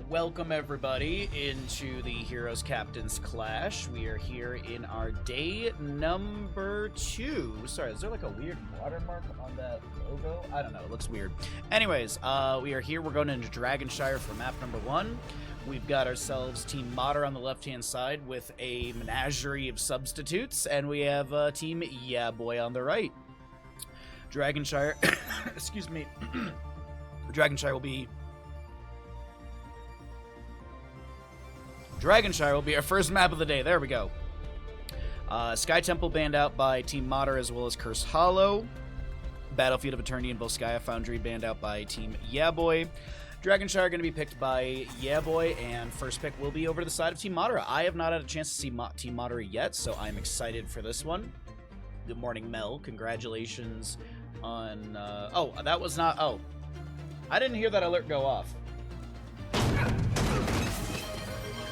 Welcome everybody into the Heroes Captains Clash. We are here in our day number 2. Sorry, is there like a weird watermark on that logo? I don't know, it looks weird. Anyways, we are here. We're going into Dragonshire for map number 1. We've got ourselves Team Madara on the left-hand side with a menagerie of substitutes, and we have Team YEAAAAABOI on the right. Dragonshire, excuse me, Dragonshire will be our first map of the day. There we go. Sky Temple banned out by Team Madara as well as Curse Hollow. Battlefield of Eternity and Volskaya Foundry banned out by Team YEAAAAABOI. Dragonshire going to be picked by YEAAAAABOI, and first pick will be over to the side of Team Madara. I have not had a chance to see Team Madara yet, so I'm excited for this one. Good morning, Mel. Congratulations on... oh, that was not... Oh. I didn't hear that alert go off.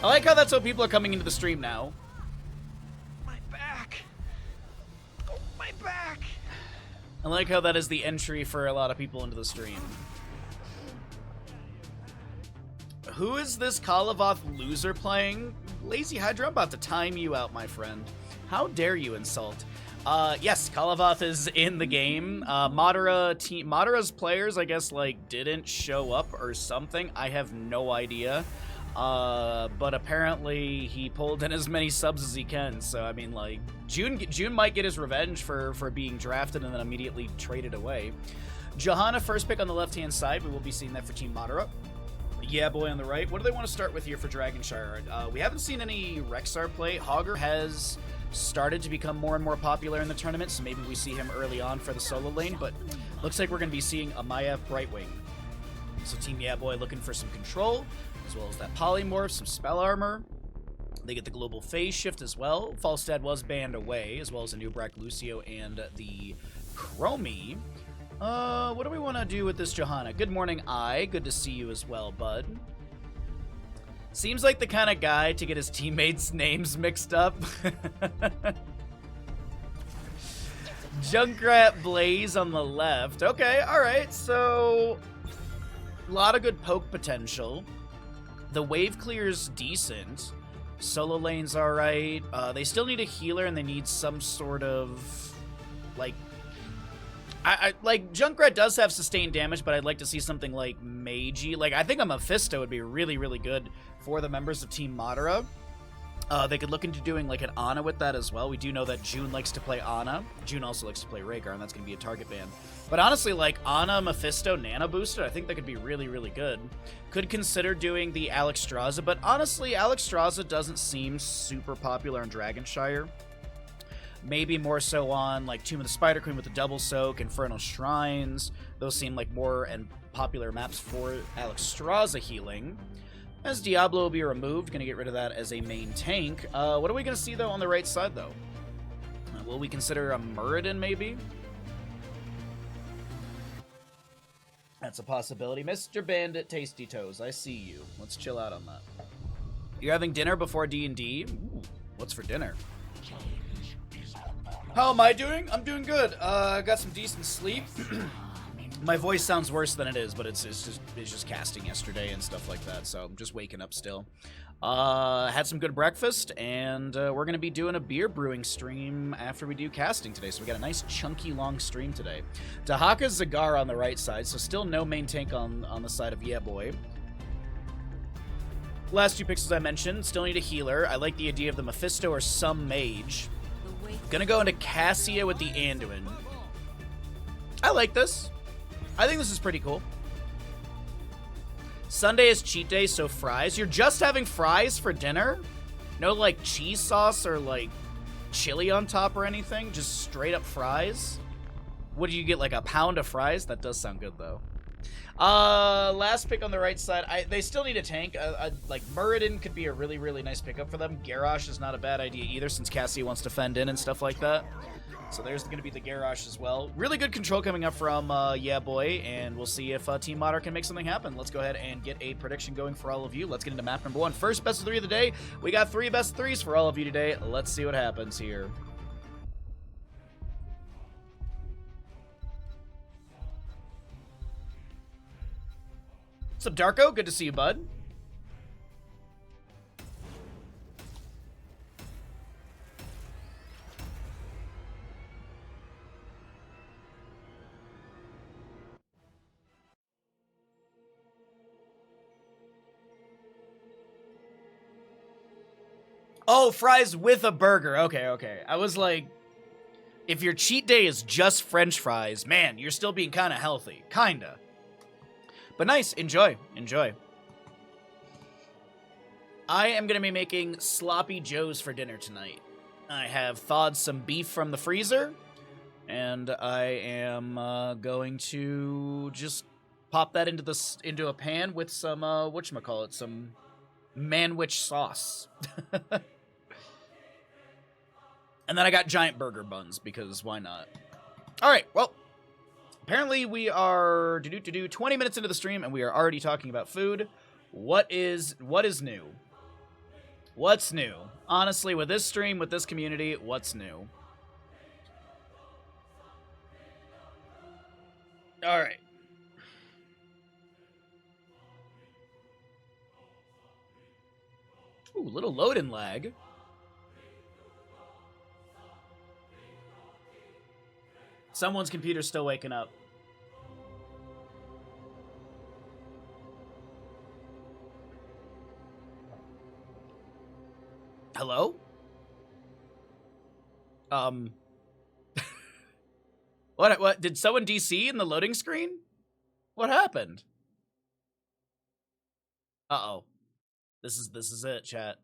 I like how that's how people are coming into the stream now. My back! Oh, my back! I like how that is the entry for a lot of people into the stream. Who is this Kalavoth loser playing? Lazy Hydra, I'm about to time you out, my friend. How dare you insult? Yes, Kalavoth is in the game. Madara's players, I guess, like, didn't show up or something. I have no idea. But apparently he pulled in as many subs as he can, so I mean, like, June might get his revenge for being drafted and then immediately traded away. Johanna first pick on the left-hand side. We will be seeing that for Team Madara. YEAAAAABOI on the right. What do they want to start with here for Dragonshire? We haven't seen any Rexar play. Hogger has started to become more and more popular in the tournament, so maybe we see him early on for the solo lane, but looks like we're going to be seeing Amaya Brightwing. So Team YEAAAAABOI looking for some control, as well as that polymorph, some spell armor. They get the global phase shift as well. Falstad was banned away, as well as a new Brack Lucio and the Chromie. What do we want to do with this Johanna? Good morning, Good to see you as well, bud. Seems like the kind of guy to get his teammates' names mixed up. Junkrat Blaze on the left. Okay, alright, so... a lot of good poke potential. The wave clear's decent. Solo lane's alright. They still need a healer and they need some sort of, like... like, Junkrat does have sustained damage, but I'd like to see something like Meiji. Like, I think a Mephisto would be really, really good for the members of Team Madara. They could look into doing, like, an Ana with that as well. We do know that June likes to play Ana. June also likes to play Rhaegar, and that's going to be a target ban. But honestly, like, Ana, Mephisto, Nano Booster, I think that could be really, really good. Could consider doing the Alexstrasza, but honestly, Alexstrasza doesn't seem super popular in Dragonshire. Maybe more so on, like, Tomb of the Spider Queen with the Double Soak, Infernal Shrines. Those seem like more and popular maps for Alexstrasza healing. As Diablo will be removed, going to get rid of that as a main tank. What are we going to see, though, on the right side, though? Will we consider a Muradin, maybe? That's a possibility. Mr. Bandit Tasty Toes, I see you. Let's chill out on that. You're having dinner before D&D? Ooh, what's for dinner? How am I doing? I'm doing good. I got some decent sleep. My voice sounds worse than it is, but it's just casting yesterday and stuff like that, so I'm just waking up still. Had some good breakfast, and we're going to be doing a beer brewing stream after we do casting today, so we got a nice chunky long stream today. Dahaka Zagar on the right side, so still no main tank on the side of YEAAAABOI. Last two picks, as I mentioned, still need a healer. I like the idea of the Mephisto or some mage. Gonna go into Cassia with the Anduin. I like this. I think this is pretty cool. Sunday is cheat day, so fries. You're just having fries for dinner? No, like, cheese sauce or, like, chili on top or anything? Just straight up fries? What do you get, like a pound of fries? That does sound good, though. Last pick on the right side. They still need a tank. Like, Muradin could be a really, really nice pickup for them. Garrosh is not a bad idea either, since Cassie wants to fend in and stuff like that. So there's going to be the Garrosh as well. Really good control coming up from YEAAAAABOI, and we'll see if Team Madara can make something happen. Let's go ahead and get a prediction going for all of you. Let's get into map number 1. First best of 3 of the day. We got 3 best of 3s for all of you today. Let's see what happens here. What's up, Darko? Good to see you, bud. Oh, fries with a burger. Okay, okay. I was like, if your cheat day is just French fries, man, you're still being kind of healthy. Kinda. But nice. Enjoy. Enjoy. I am going to be making sloppy joes for dinner tonight. I have thawed some beef from the freezer, and I am going to just pop that into a pan with some whatchamacallit, some manwich sauce. And then I got giant burger buns because why not? All right, well, apparently we are 20 minutes into the stream and we are already talking about food. What is new? What's new? Honestly, with this stream, with this community, what's new? All right. Ooh, little load-in lag. Someone's computer's still waking up. Hello? What did someone DC in the loading screen? What happened? Uh-oh. This is it, chat.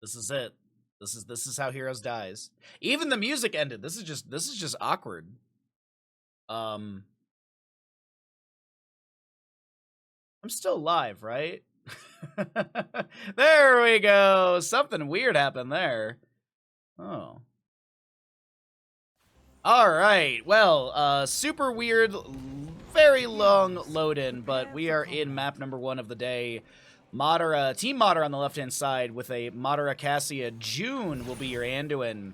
This is it. This is how Heroes dies. Even the music ended. This is just awkward. I'm still live, right? There we go. Something weird happened there. Oh. All right. Well, super weird, very long load in, but we are in map number 1 of the day. Madara, Team Madara on the left-hand side with a Madara Cassia. June will be your Anduin.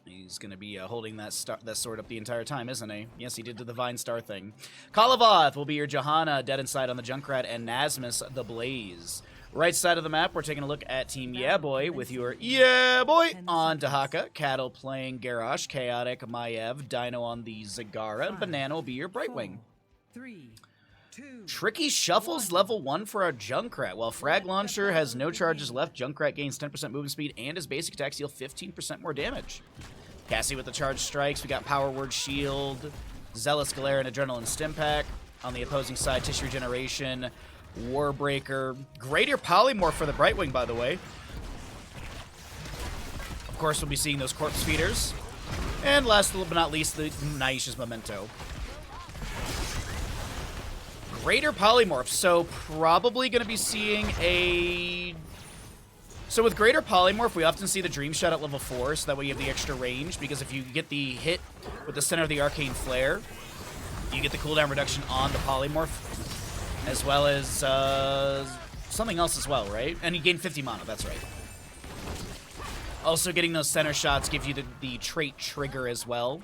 He's going to be holding that sword up the entire time, isn't he? Yes, he did the Divine Star thing. Kalavoth will be your Johanna, Dead Inside on the Junkrat, and Nasmus the Blaze. Right side of the map, we're taking a look at Team YEAAAAABOI with your YEAAAAABOI on Dahaka, Cattle playing Garrosh, Chaotic, Maiev, Dino on the Zagara, and Banana will be your Brightwing. 3, 2, Tricky Shuffles level 1 for our Junkrat. While Frag Launcher has no charges left, Junkrat gains 10% movement speed and his basic attacks deal 15% more damage. Cassie with the charged strikes. We got Power Word Shield, Zealous Galera, and Adrenaline Stimpak. On the opposing side, Tissue Regeneration, Warbreaker, Greater Polymorph for the Brightwing, by the way. Of course, we'll be seeing those Corpse Feeders. And last but not least, the Naisha's Memento. Greater Polymorph, so probably going to be seeing a... So with Greater Polymorph, we often see the Dream Shot at level 4, so that way you have the extra range, because if you get the hit with the center of the Arcane Flare, you get the cooldown reduction on the Polymorph, as well as something else as well, right? And you gain 50 mana, that's right. Also getting those center shots give you the trait trigger as well,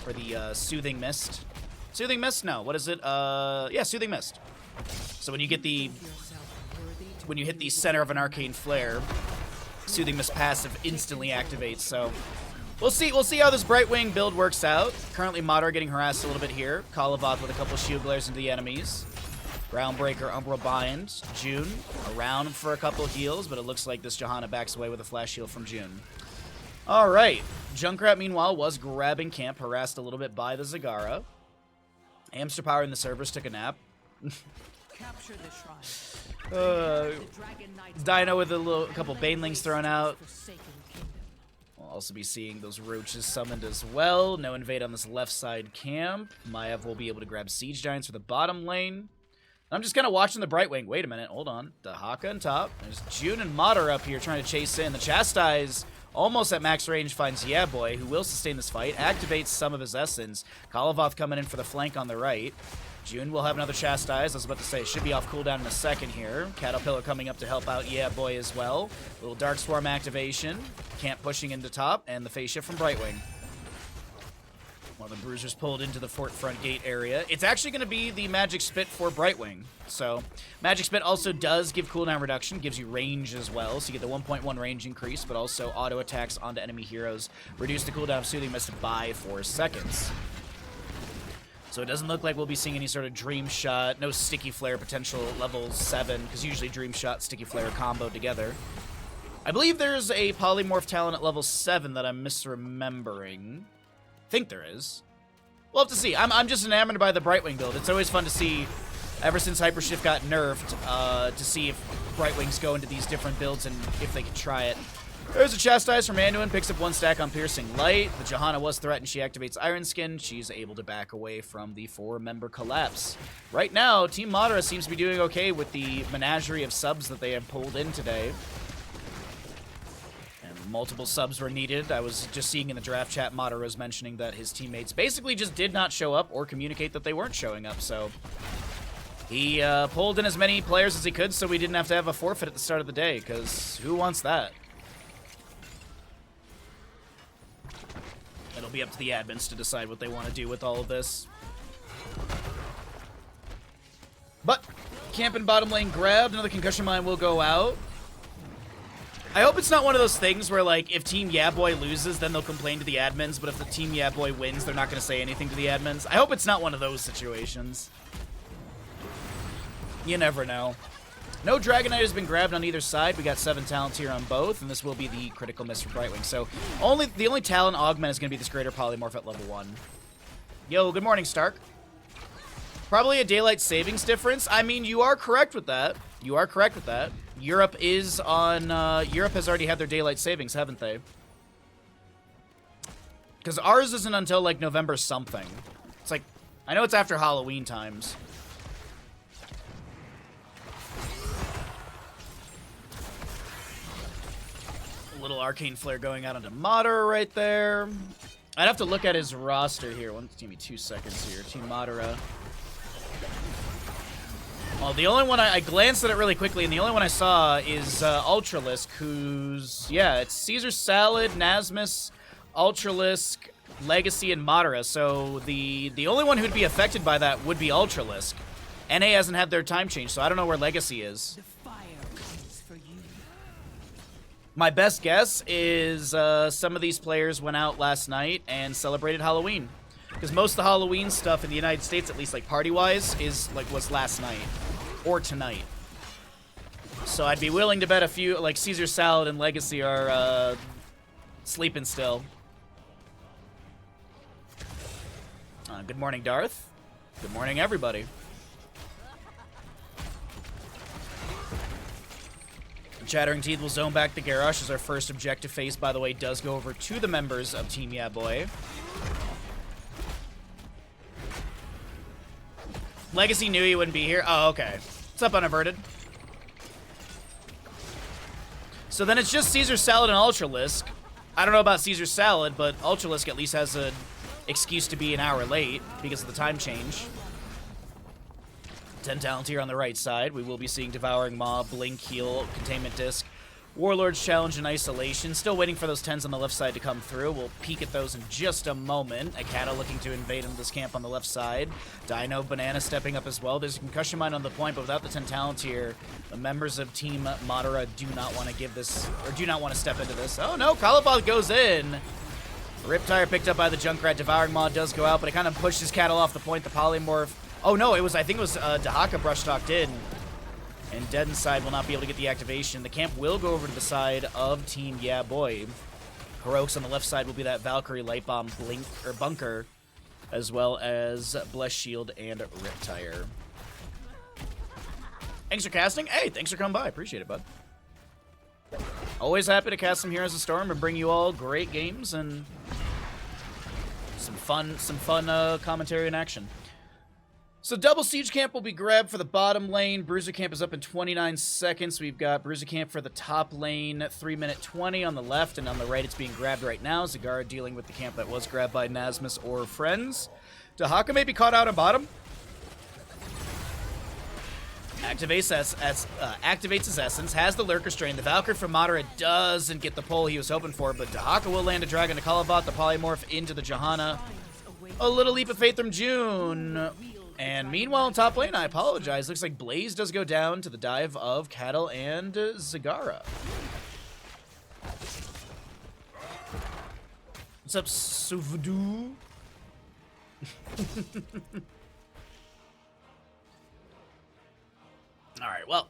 for the Soothing Mist. Soothing Mist? No, what is it? Yeah, Soothing Mist. So when you get the... When you hit the center of an Arcane Flare, Soothing Mist passive instantly activates, so... We'll see how this Brightwing build works out. Currently, Madara getting harassed a little bit here. Kalavoth with a couple Shield Glares into the enemies. Groundbreaker, Umbral Bind. June around for a couple heals, but it looks like this Johanna backs away with a Flash Heal from June. Alright. Junkrat, meanwhile, was grabbing camp, harassed a little bit by the Zagara. Hamster Power in the servers took a nap. capture the shrine. Dino with a couple Banelings thrown out. We'll also be seeing those Roaches summoned as well. No invade on this left side camp. Maiev will be able to grab Siege Giants for the bottom lane. I'm just kind of watching the Brightwing. Wait a minute, hold on. Dahaka on top. There's June and Madara up here trying to chase in. The Chastise, almost at max range, finds YEAAAAABOI, who will sustain this fight. Activates some of his essence. Kalavoth coming in for the flank on the right. June will have another Chastise. I was about to say, should be off cooldown in a second here. Caterpillar coming up to help out YEAAAAABOI as well. Little Dark Swarm activation. Camp pushing into top, and the phase shift from Brightwing. One of the Bruisers pulled into the fort front gate area. It's actually going to be the Magic Spit for Brightwing. So, Magic Spit also does give cooldown reduction, gives you range as well. So you get the 1.1 range increase, but also auto attacks onto enemy heroes. Reduce the cooldown of Soothing Mist by 4 seconds. So it doesn't look like we'll be seeing any sort of Dream Shot, no Sticky Flare potential level 7, because usually Dream Shot, Sticky Flare are comboed together. I believe there's a polymorph talent at level 7 that I'm misremembering. I think there is. We'll have to see. I'm just enamored by the Brightwing build. It's always fun to see, ever since Hypershift got nerfed, to see if Brightwings go into these different builds and if they can try it. There's a Chastise from Anduin, picks up 1 stack on Piercing Light. The Johanna was threatened. She activates Iron Skin. She's able to back away from the 4-member collapse. Right now, Team Madara seems to be doing okay with the menagerie of subs that they have pulled in today. Multiple subs were needed. I was just seeing in the draft chat, Madara was mentioning that his teammates basically just did not show up or communicate that they weren't showing up, so he pulled in as many players as he could so we didn't have to have a forfeit at the start of the day, because who wants that? It'll be up to the admins to decide what they want to do with all of this. But camp and bottom lane grabbed. Another concussion mine will go out. I hope it's not one of those things where, like, if Team YEAAAAABOI loses, then they'll complain to the admins, but if the Team YEAAAABOI wins, they're not going to say anything to the admins. I hope it's not one of those situations. You never know. No Dragonite has been grabbed on either side. We got 7 talents here on both, and this will be the critical miss for Brightwing. So the only talent augment is going to be this Greater Polymorph at level 1. Yo, good morning, Stark. Probably a daylight savings difference. I mean, you are correct with that. You are correct with that. Europe is on, Europe has already had their daylight savings, haven't they? Because ours isn't until, like, November something. It's like, I know it's after Halloween times. A little Arcane Flare going out onto Madara right there. I'd have to look at his roster here. Give me 2 seconds here. Team Madara. Well, the only one I glanced at it really quickly, and the only one I saw is Ultralisk, who's, yeah, it's Caesar Salad, Nasmus, Ultralisk, Legacy, and Madara. So the only one who'd be affected by that would be Ultralisk. NA hasn't had their time change, so I don't know where Legacy is. The fire comes for you. My best guess is some of these players went out last night and celebrated Halloween. Because most of the Halloween stuff in the United States, at least like party-wise, was last night or tonight. So I'd be willing to bet a few, like Caesar Salad and Legacy are sleeping still. Good morning, Darth. Good morning, everybody. Chattering Teeth will zone back the Garrosh as our first objective phase, by the way, does go over to the members of Team YEAAAABOI. Legacy knew he wouldn't be here. Oh, okay. What's up, Unaverted? So then it's just Caesar Salad and Ultralisk. I don't know about Caesar Salad, but Ultralisk at least has an excuse to be an hour late because of the time change. 10 talent here on the right side. We will be seeing Devouring Maw, Blink, Heal, Containment Disc, Warlord's Challenge, and Isolation. Still waiting for those 10s on the left side to come through. We'll peek at those in just a moment. Akata looking to invade into this camp on the left side. Dino, Banana stepping up as well. There's a Concussion Mine on the point, but without the 10 talents here, the members of Team Madara do not want to give this, or do not want to step into this. Oh no, Kalaboth goes in. Riptire picked up by the Junkrat. Devouring Maw does go out, but it kind of pushes Cattle off the point. The Polymorph. Oh no, I think it was Dahaka brush-talked in. And Dead Inside will not be able to get the activation. The camp will go over to the side of Team YEAAAABOI. Heroics on the left side will be that Valkyrie Light Bomb bunker, as well as Bless Shield and Riptire. Thanks for casting. Hey, thanks for coming by. Appreciate it, bud. Always happy to cast some Heroes of Storm and bring you all great games and some fun commentary and action. So double Siege Camp will be grabbed for the bottom lane. Bruiser Camp is up in 29 seconds. We've got Bruiser Camp for the top lane, 3-minute 20 on the left, and on the right it's being grabbed right now. Zagara dealing with the camp that was grabbed by Nasmus or friends. Dahaka may be caught out on bottom. Activates his essence, has the Lurker Strain. The Valkyrie from Madara doesn't get the pull he was hoping for, but Dahaka will land a Dragon to Kalaboth, the Polymorph into the Johanna. A little leap of faith from June. And meanwhile, in top lane, I apologize. Looks like Blaze does go down to the dive of Cattle and Zagara. What's up, Suvdu? Alright, well,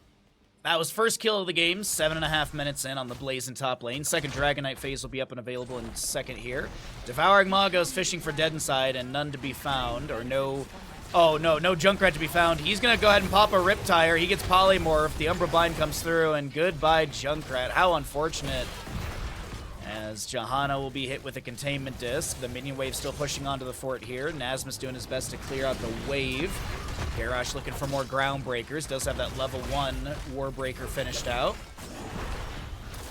That was first kill of the game, 7.5 minutes in on the Blazing top lane. Second Dragon Knight phase will be up and available in a second here. Devouring Maw goes fishing for Dead Inside and none to be found, or no... Oh, no Junkrat to be found. He's going to go ahead and pop a Riptire. He gets Polymorph. The Umbra Bind comes through, and goodbye, Junkrat. How unfortunate. As Johanna will be hit with a Containment Disc. The minion wave still pushing onto the fort here. Nasmus doing his best to clear out the wave. Garrosh looking for more ground breakers. Does have that level 1 Warbreaker finished out.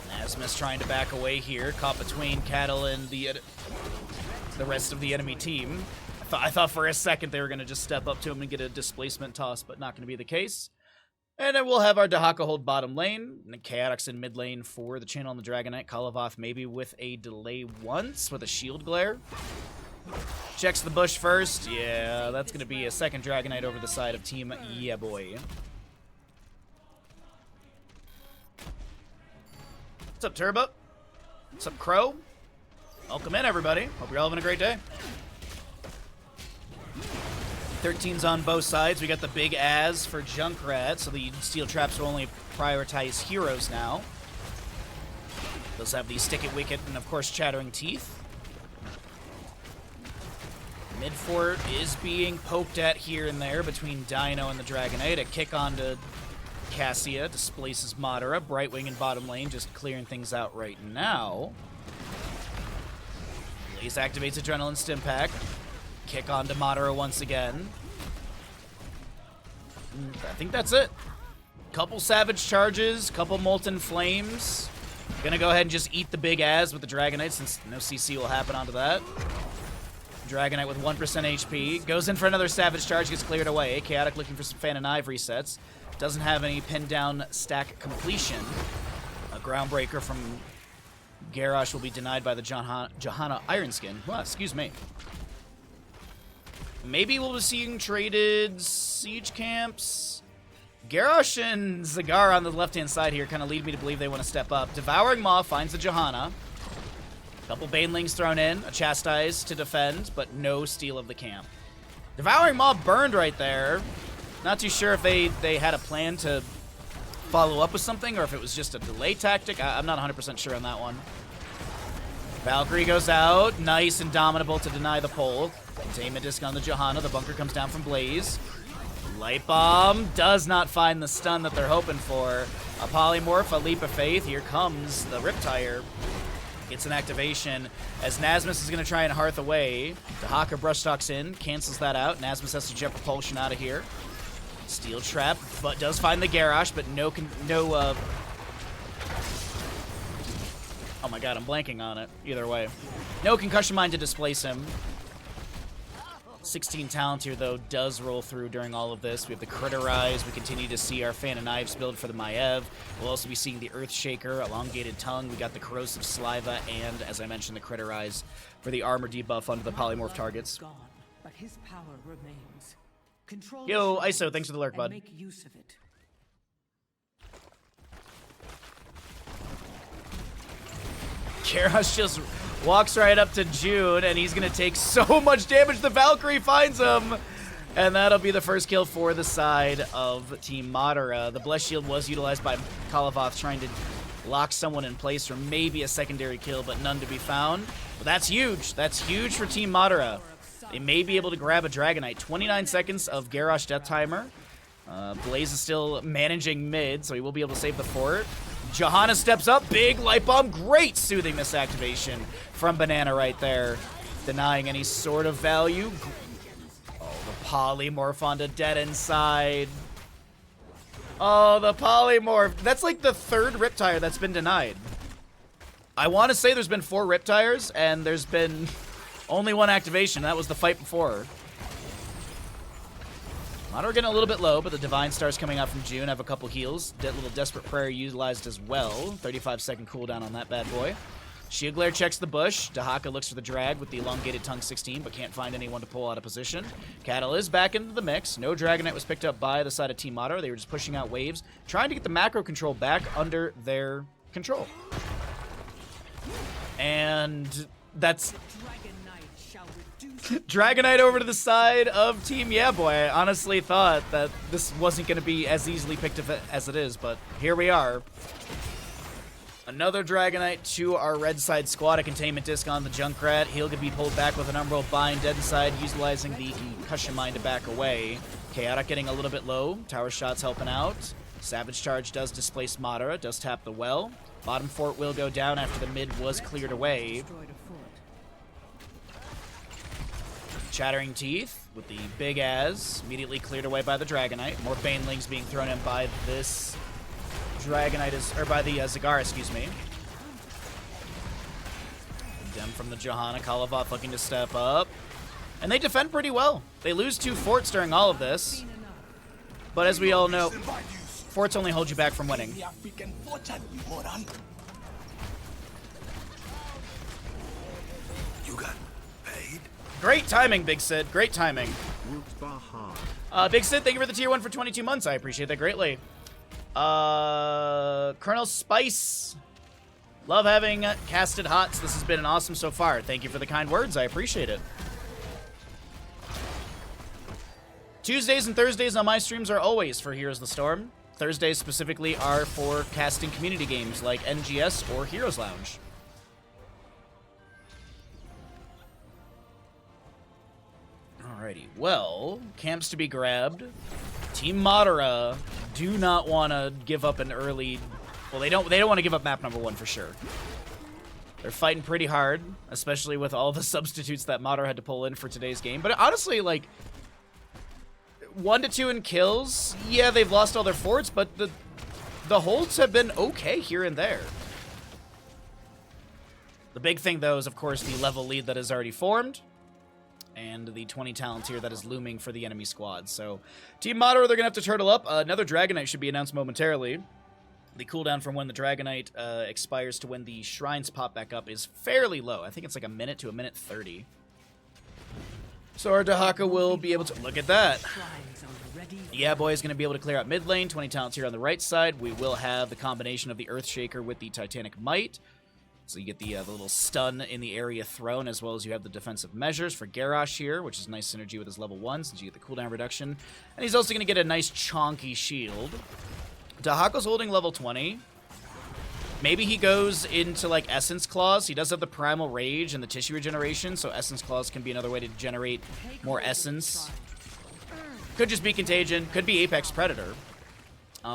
Nasmus trying to back away here. Caught between Cattle and the rest of the enemy team. I thought for a second they were going to just step up to him and get a displacement toss, but not going to be the case. And then we'll have our Dahaka hold bottom lane, and Chaotix in mid lane for the channel on the Dragon Knight. Kalavoth maybe with a delay once with a shield glare. Checks the bush first. Yeah, that's going to be a second Dragon Knight over the side of Team YEAAAAABOI. What's up, Turbo? What's up, Crow? Welcome in, everybody. Hope you're all having a great day. 13's on both sides. We got the big Az for Junkrat, so the steel traps will only prioritize heroes now. Those have the Stick It Wicket and, of course, Chattering Teeth. Mid fort is being poked at here and there between Dino and the Dragon Knight. A kick onto Cassia displaces Madara. Brightwing in bottom lane just clearing things out right now. Blaze activates Adrenaline Stim Pack. Kick onto Madara once again. I think that's it. Couple Savage Charges, couple Molten Flames. Gonna go ahead and just eat the big Az with the Dragon Knight since no CC will happen onto that. Dragon Knight with 1% HP. Goes in for another Savage Charge, gets cleared away. Chaotic looking for some Fan and Ive resets. Doesn't have any pin down stack completion. A Groundbreaker from Garrosh will be denied by the Johanna Ironskin. Well, excuse me. Maybe we'll be seeing traded siege camps. Garrosh and Zagar on the left-hand side here kind of lead me to believe they want to step up. Devouring Maw finds the Johanna. Couple Banelings thrown in, a Chastise to defend, but no steal of the camp. Devouring Maw burned right there. Not too sure if they had a plan to follow up with something or if it was just a delay tactic. I'm not 100% sure on that one. Valkyrie goes out. Nice and Dominable to deny the pull. Containment Disc on the Johanna. The bunker comes down from Blaze. Light Bomb does not find the stun that they're hoping for. A Polymorph, a Leap of Faith. Here comes the Riptire. Gets an activation as Nasmus is going to try and hearth away. Dahaka brush stalks in, cancels that out. Nasmus has to jet propulsion out of here. Steel Trap, but does find the Garrosh, but no oh my god, I'm blanking on it. Either way. No Concussion Mine to displace him. 16 talent here, though, does roll through during all of this. We have the Critterize. We continue to see our Fan and Knives build for the Maiev. We'll also be seeing the Earthshaker, Elongated Tongue. We got the Corrosive Saliva, and, as I mentioned, the Critterize for the armor debuff onto the Polymorph targets. Gone, but his power remains. Control Yo, ISO, thanks for the lurk, bud. make use of it. Garrosh just walks right up to June, and he's going to take so much damage. The Valkyrie finds him, and that'll be the first kill for the side of Team Madara. The Blessed Shield was utilized by Kalavoth trying to lock someone in place for maybe a secondary kill, but none to be found. But that's huge. That's huge for Team Madara. They may be able to grab a Dragon Knight. 29 seconds of Garrosh death timer. Blaze is still managing mid, so he will be able to save the fort. Johanna steps up, big Light Bomb, great Soothing Mist activation from Banana right there, denying any sort of value. Oh, the Polymorph onto Dead Inside. Oh, the Polymorph. That's like the third Riptire that's been denied. I want to say there's been 4 Riptires, and there's been only 1 activation. That was the fight before. Madara getting a little bit low, but the Divine Stars coming out from June have a couple heals. Little Desperate Prayer utilized as well. 35-second cooldown on that bad boy. Shield Glare checks the bush. Dahaka looks for the drag with the Elongated Tongue 16, but can't find anyone to pull out of position. Cattle is back into the mix. No Dragon Knight was picked up by the side of Team Madara. They were just pushing out waves, trying to get the macro control back under their control. And that's Dragonite over to the side of Team YEAAAAABOI. I honestly thought that this wasn't going to be as easily picked up as it is, but here we are. Another Dragonite to our red side squad. A containment disc on the Junkrat. He'll be pulled back with an Umbral Bind dead inside, utilizing the concussion mine to back away. Chaotic getting a little bit low. Tower shots helping out. Savage Charge does displace Madara, does tap the well. Bottom fort will go down after the mid was cleared away. Chattering Teeth with the big as immediately cleared away by the Dragonite. More Banelings being thrown in by this Dragonite, or by the Zagara, excuse me. Condemned from the Johanna. Kalavoth looking to step up. And they defend pretty well. They lose 2 forts during all of this. But as we all know, forts only hold you back from winning. You got paid? Great timing, Big Sid. Great timing. Big Sid, thank you for the tier 1 for 22 months. I appreciate that greatly. Colonel Spice. Love having casted HOTS. This has been awesome so far. Thank you for the kind words. I appreciate it. Tuesdays and Thursdays on my streams are always for Heroes of the Storm. Thursdays specifically are for casting community games like NGS or Heroes Lounge. Alrighty, well, camps to be grabbed. Team Madara do not want to give up an early... Well, they don't want to give up map number 1 for sure. They're fighting pretty hard, especially with all the substitutes that Madara had to pull in for today's game. But honestly, like, 1 to 2 in kills, yeah, they've lost all their forts, but the holds have been okay here and there. The big thing, though, is, of course, the level lead that is already formed, and the 20 talent tier that is looming for the enemy squad. So, Team Madara, they're going to have to turtle up. Another Dragonite should be announced momentarily. The cooldown from when the Dragonite expires to when the shrines pop back up is fairly low. I think it's like a minute to a minute 30. So our Dahaka will be able to... Look at that. YEAAAAABOI is going to be able to clear out mid lane. 20 talents here on the right side. We will have the combination of the Earthshaker with the Titanic Might. So you get the little stun in the area thrown, as well as you have the defensive measures for Garrosh here, which is nice synergy with his level 1, since you get the cooldown reduction. And he's also going to get a nice chonky shield. Dahaka's holding level 20. Maybe he goes into, like, Essence Claws. He does have the Primal Rage and the Tissue Regeneration, so Essence Claws can be another way to generate more Essence. Could just be Contagion. Could be Apex Predator.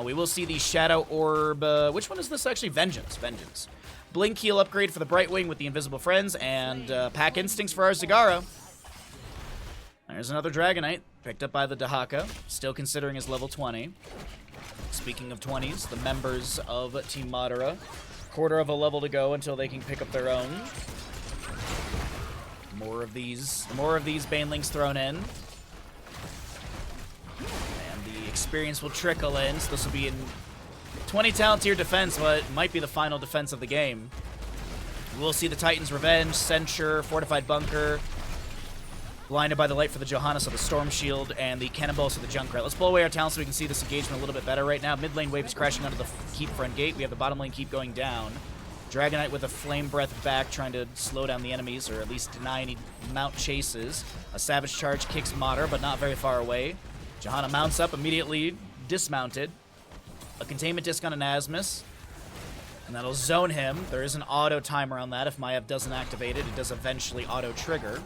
We will see the Shadow Orb. Which one is this, actually? Vengeance. Vengeance. Blink Heal upgrade for the Brightwing with the Invisible Friends, and Pack Instincts for our Zagara. There's another Dragonite, picked up by the Dahaka, still considering his level 20. Speaking of 20s, the members of Team Madara, quarter of a level to go until they can pick up their own. More of these Banelings thrown in. And the experience will trickle in, so this will be in 20 talent tier defense, but might be the final defense of the game. We'll see the Titan's Revenge, Censure, Fortified Bunker, Blinded by the Light for the Johanna, so the Storm Shield, and the Cannonballs for the Junkrat. Let's blow away our talents so we can see this engagement a little bit better right now. Mid lane wave is crashing onto the Keep front gate. We have the bottom lane Keep going down. Dragonite with a Flame Breath back, trying to slow down the enemies, or at least deny any mount chases. A Savage Charge kicks Madara, but not very far away. Johanna mounts up, immediately dismounted. A Containment Disc on an Asmus, and that'll zone him. There is an auto timer on that. If Maiev doesn't activate it, it does eventually auto-trigger.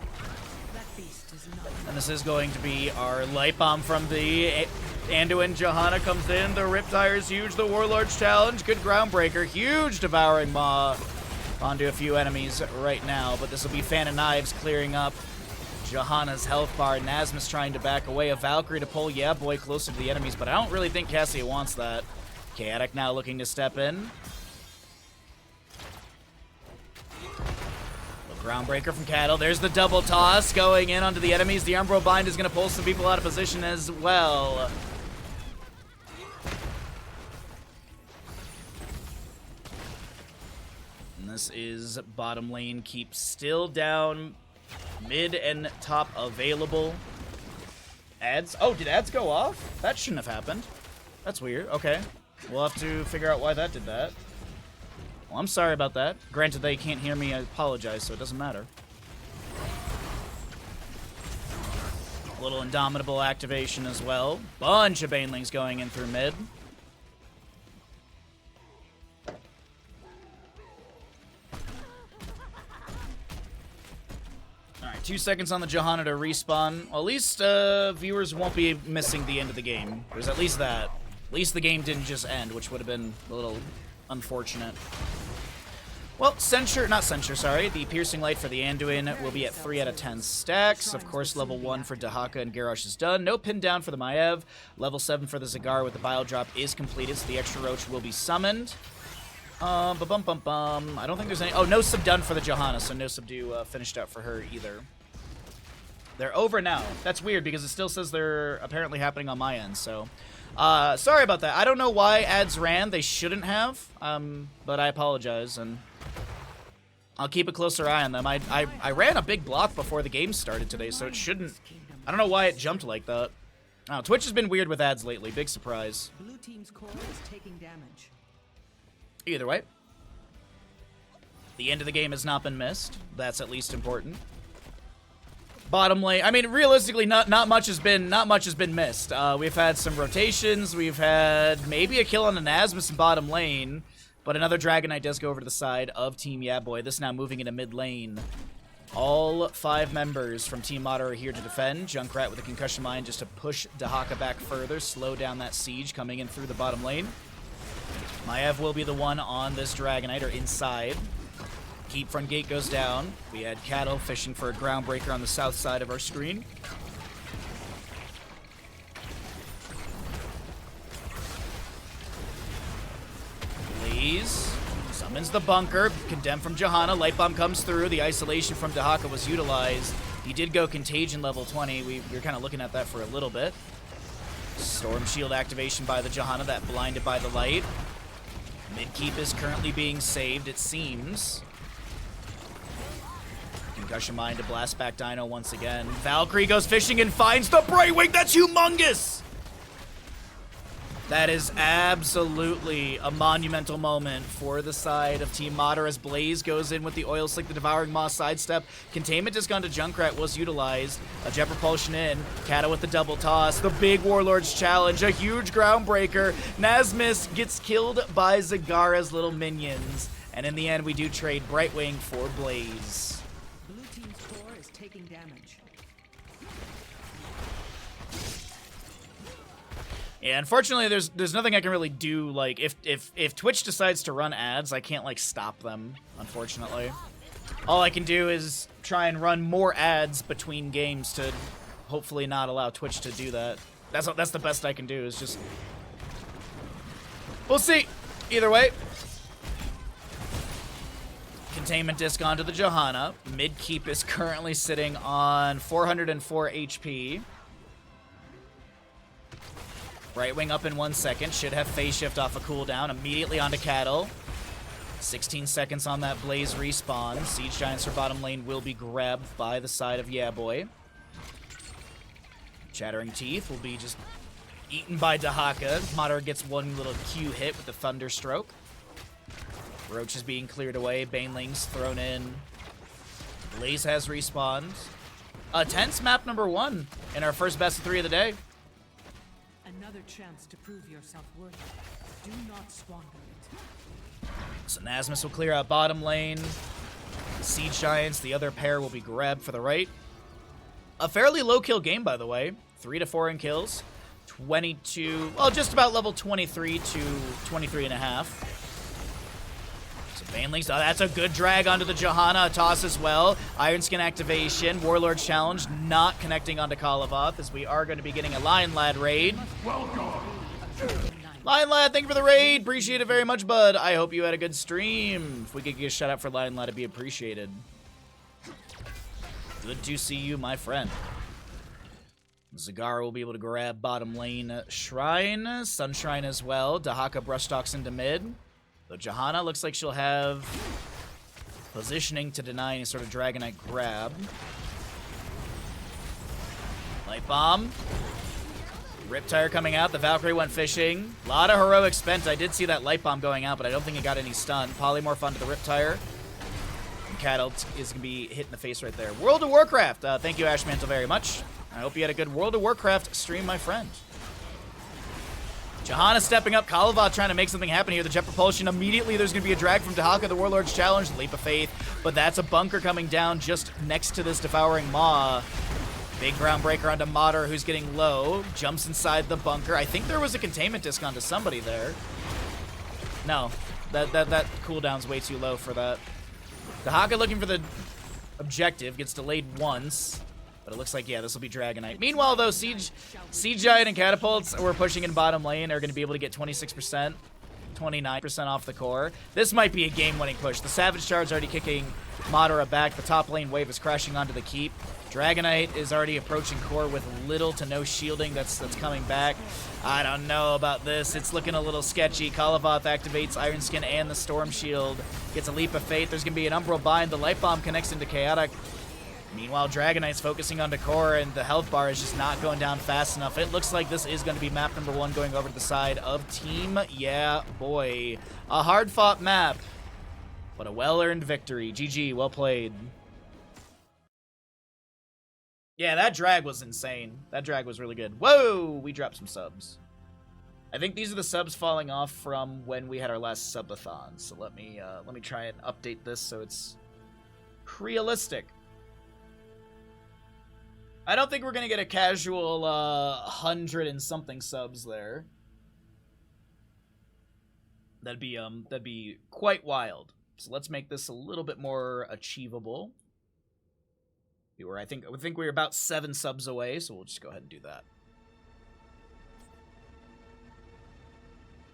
And this is going to be our Light Bomb from the Anduin. Johanna comes in. The Riptire is huge. The Warlord's Challenge. Good Groundbreaker. Huge Devouring Maw onto a few enemies right now. But this will be Fan of Knives clearing up Johanna's health bar. Nasmus trying to back away. A Valkyrie to pull YEAAAAABOI closer to the enemies. But I don't really think Cassia wants that. Chaotic now looking to step in. Groundbreaker from Cattle. There's the double toss going in onto the enemies. The Umbral Bind is going to pull some people out of position as well. And this is bottom lane. Keep still down. Mid and top available. Ads. Oh, did ads go off? That shouldn't have happened. That's weird. Okay. We'll have to figure out why that did that. Well, I'm sorry about that. Granted, they can't hear me. I apologize, so it doesn't matter. Little Indomitable activation as well. Bunch of Banelings going in through mid. Alright, 2 seconds on the Johanna to respawn. Well, at least viewers won't be missing the end of the game. There's at least that. At least the game didn't just end, which would have been a little unfortunate. Well, the Piercing Light for the Anduin will be at 3 out of 10 stacks. Of course, level 1 for Dahaka and Garrosh is done. No pin down for the Maiev. Level 7 for the Zagar with the Bile Drop is completed, so the extra Roach will be summoned. I don't think there's any... Oh, no subdone for the Johanna, so no subdue finished out for her either. They're over now. That's weird, because it still says they're apparently happening on my end, so... sorry about that. I don't know why ads ran. They shouldn't have, but I apologize, and... I'll keep a closer eye on them. I ran a big block before the game started today, so it shouldn't... I don't know why it jumped like that. Oh, Twitch has been weird with ads lately. Big surprise. Blue team's core is taking damage. Either way. The end of the game has not been missed. That's at least important. Bottom lane... I mean, realistically, not much has been missed. We've had some rotations. We've had maybe a kill on an Asmus in bottom lane. But another Dragon Knight does go over to the side of Team YEAAAAABOI. This now moving into mid lane. All 5 members from Team Madara are here to defend. Junkrat with a Concussion Mine just to push Dahaka back further, slow down that siege coming in through the bottom lane. Maiev will be the one on this Dragon Knight, or inside. Keep front gate goes down. We had Cattle fishing for a Groundbreaker on the south side of our screen. Summons the bunker. Condemned from Johanna. Light Bomb comes through. The isolation from Dahaka was utilized. He did go Contagion level 20. We were kind of looking at that for a little bit. Storm Shield activation by the Johanna. That blinded by the light. Midkeep is currently being saved, it seems. Concussion Mine to blast back Dino once again. Valkyrie goes fishing and finds the Brightwing. That's humongous! That is absolutely a monumental moment for the side of Team Madara as Blaze goes in with the Oil Slick, the Devouring Maw sidestep. Containment has gone to Junkrat, was utilized. A Jet Propulsion in. Kata with the double toss. The big Warlord's Challenge. A huge Groundbreaker. Nazmus gets killed by Zagara's little minions. And in the end, we do trade Brightwing for Blaze. Blue team's core is taking damage. Yeah, unfortunately, there's nothing I can really do. Like, if Twitch decides to run ads, I can't, like, stop them, unfortunately. All I can do is try and run more ads between games to hopefully not allow Twitch to do that. That's the best I can do, is just... We'll see. Either way. Containment disc onto the Johanna. Midkeep is currently sitting on 404 HP. Brightwing up in 1 second. Should have phase shift off a cooldown. Immediately onto Cattle. 16 seconds on that Blaze respawn. Siege Giants for bottom lane will be grabbed by the side of YEAAAAABOI. Chattering Teeth will be just eaten by Dahaka. Madara gets one little Q hit with the Thunderstroke. Roach is being cleared away. Banelings thrown in. Blaze has respawned. Tense map number 1 in our first best of 3 of the day. Another chance to prove yourself worthy. Do not squander it. So Nazmus will clear out bottom lane. Siege Giants, the other pair, will be grabbed for the right. A fairly low kill game, by the way. 3 to 4 in kills. 22, well, just about level 23 to 23 and a half. So Banelings, oh, that's a good drag onto the Johanna. A toss as well. Iron Skin activation. Warlord's Challenge not connecting onto Kalavoth, as we are going to be getting a Lion Lad raid. Lion Lad, thank you for the raid. Appreciate it very much, bud. I hope you had a good stream. If we could get a shout out for Lion Lad, it'd be appreciated. Good to see you, my friend. Zagara will be able to grab bottom lane Shrine. Sunshrine as well. Dahaka brushstalks into mid. So Johanna looks like she'll have positioning to deny any sort of Dragon Knight grab. Light Bomb. Riptire coming out. The Valkyrie went fishing. A lot of heroic spent. I did see that Light Bomb going out, but I don't think it got any stun. Polymorph onto the Riptire. And Cattle is going to be hit in the face right there. World of Warcraft. Thank you, Ashmantle, very much. I hope you had a good World of Warcraft stream, my friend. Johanna stepping up. Kalavoth trying to make something happen here. The jet propulsion. Immediately there's going to be a drag from Dahaka, the Warlord's Challenge. Leap of Faith. But that's a bunker coming down just next to this Devouring Maw. Big groundbreaker onto Madara, who's getting low. Jumps inside the bunker. I think there was a containment disc onto somebody there. No. That cooldown's way too low for that. Dahaka looking for the objective. Gets delayed once. But it looks like, yeah, this will be Dragonite. Meanwhile, though, Siege Giant and Catapults we're pushing in bottom lane are going to be able to get 26%, 29% off the core. This might be a game-winning push. The Savage Charge already kicking Madara back. The top lane wave is crashing onto the keep. Dragonite is already approaching core with little to no shielding that's coming back. I don't know about this. It's looking a little sketchy. Kalavoth activates Iron Skin and the Storm Shield. Gets a Leap of Faith. There's going to be an Umbral Bind. The Light Bomb connects into Chaotic. Meanwhile, Dragonite's focusing on the core, and the health bar is just not going down fast enough. It looks like this is going to be map number 1 going over to the side of Team Yeah Boy. A hard-fought map, but a well-earned victory. GG, well played. Yeah, that drag was insane. That drag was really good. Whoa, we dropped some subs. I think these are the subs falling off from when we had our last subathon. So let me try and update this so it's realistic. I don't think we're gonna get a casual 100 and something subs there. That'd be quite wild. So let's make this a little bit more achievable. I think we're about 7 subs away, so we'll just go ahead and do that.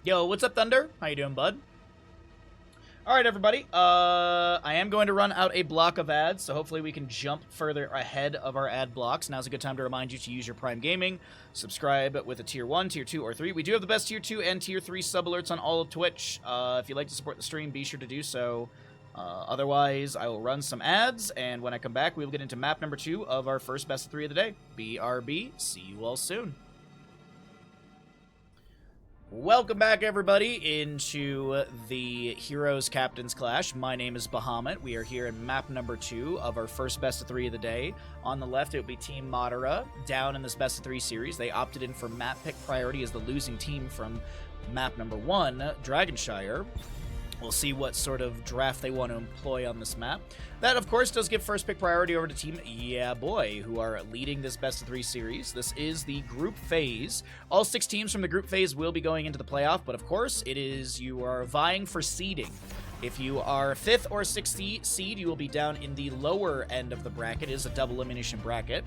Yo, what's up, Thunder? How you doing, bud? Alright, everybody. I am going to run out a block of ads, so hopefully we can jump further ahead of our ad blocks. Now's a good time to remind you to use your Prime Gaming. Subscribe with a Tier 1, Tier 2, or 3. We do have the best Tier 2 and Tier 3 sub alerts on all of Twitch. If you'd like to support the stream, be sure to do so. Otherwise, I will run some ads, and when I come back, we will get into map number 2 of our first best of 3 of the day. BRB. See you all soon. Welcome back, everybody, into the Heroes Captains Clash. My name is Bahamut. We are here in map number 2 of our first best of 3 of the day. On the left, it will be Team Madara. Down in this best of 3 series, they opted in for map pick priority as the losing team from map number 1, Dragonshire. We'll see what sort of draft they want to employ on this map. That, of course, does give first pick priority over to Team Yeah Boy, who are leading this best of 3 series. This is the group phase. All 6 teams from the group phase will be going into the playoff, but of course, you are vying for seeding. If you are 5th or 6th seed, you will be down in the lower end of the bracket. It is a double elimination bracket.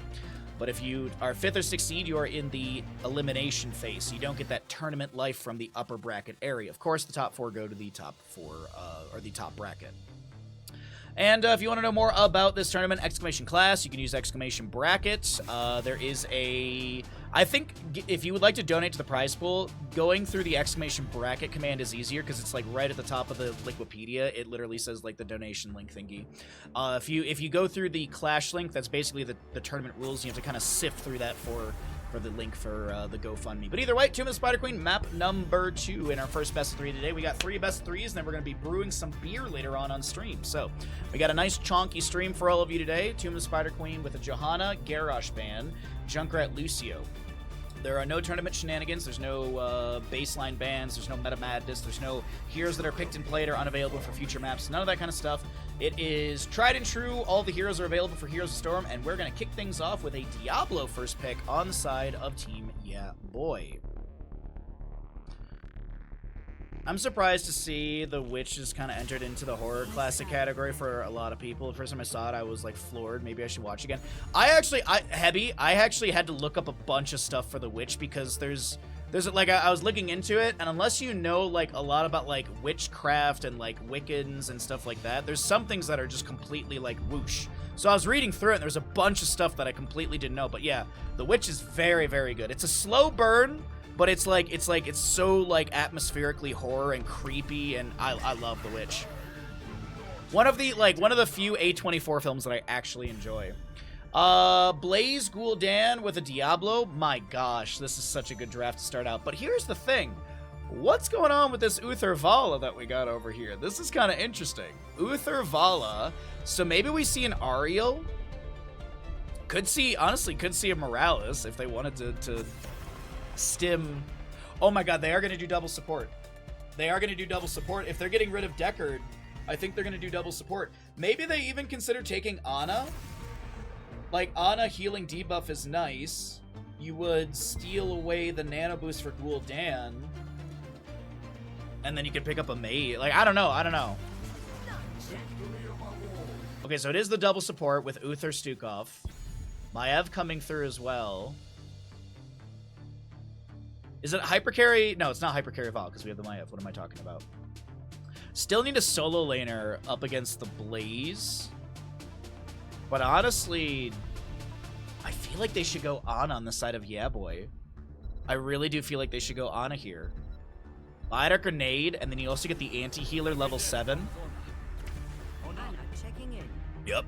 But if you are 5th or 6th seed, you are in the elimination phase. So you don't get that tournament life from the upper bracket area. Of course, the top 4 go to the top 4, or the top bracket. And if you want to know more about this tournament, exclamation class, you can use exclamation bracket. There is I think if you would like to donate to the prize pool, going through the exclamation bracket command is easier because it's like right at the top of the Wikipedia. It literally says like the donation link thingy. If you go through the Clash link, that's basically the tournament rules. You have to kind of sift through that for the link for the GoFundMe. But either way, Tomb of the Spider Queen, map number 2 in our first best of 3 today. We got 3 best of 3s, and then we're going to be brewing some beer later on stream. So we got a nice chonky stream for all of you today. Tomb of the Spider Queen with a Johanna, Garrosh ban, Junkrat, Lucio. There are no tournament shenanigans, there's no baseline bans, there's no meta madness, there's no heroes that are picked and played or unavailable for future maps, none of that kind of stuff. It is tried and true, all the heroes are available for Heroes of Storm, and we're going to kick things off with a Diablo first pick on the side of Team Yeah Boy. I'm surprised to see the Witch is kind of entered into the horror classic category for a lot of people. The first time I saw it, I was like floored. Maybe I should watch again. I actually had to look up a bunch of stuff for the Witch because there's like I was looking into it, and unless you know like a lot about like witchcraft and like Wiccans and stuff like that, there's some things that are just completely like whoosh. So I was reading through it, and there's a bunch of stuff that I completely didn't know. But yeah, the Witch is very, very good. It's a slow burn. But it's so like atmospherically horror and creepy, and I love The Witch. One of the few A24 films that I actually enjoy. Blaze Gul'dan with a Diablo. My gosh, this is such a good draft to start out. But here's the thing. What's going on with this Uther Vala that we got over here? This is kind of interesting. Uther Vala. So maybe we see an Ariel. Could see, honestly, could see a Morales if they wanted to stim. Oh my god, they are going to do double support. They are going to do double support. If they're getting rid of Deckard, I think they're going to do double support. Maybe they even consider taking Ana. Like, Ana healing debuff is nice. You would steal away the nano boost for Gul'dan. And then you could pick up a mate. Like, I don't know. I don't know. Okay, so it is the double support with Uther Stukov. Maiev coming through as well. Is it hypercarry? No, it's not hypercarry Val because we have the Maiev. What am I talking about? Still need a solo laner up against the Blaze. But honestly, I feel like they should go on the side of YEAAAAABOI. I really do feel like they should go Ana here. Buy a grenade, and then you also get the anti-healer level 7. Yep.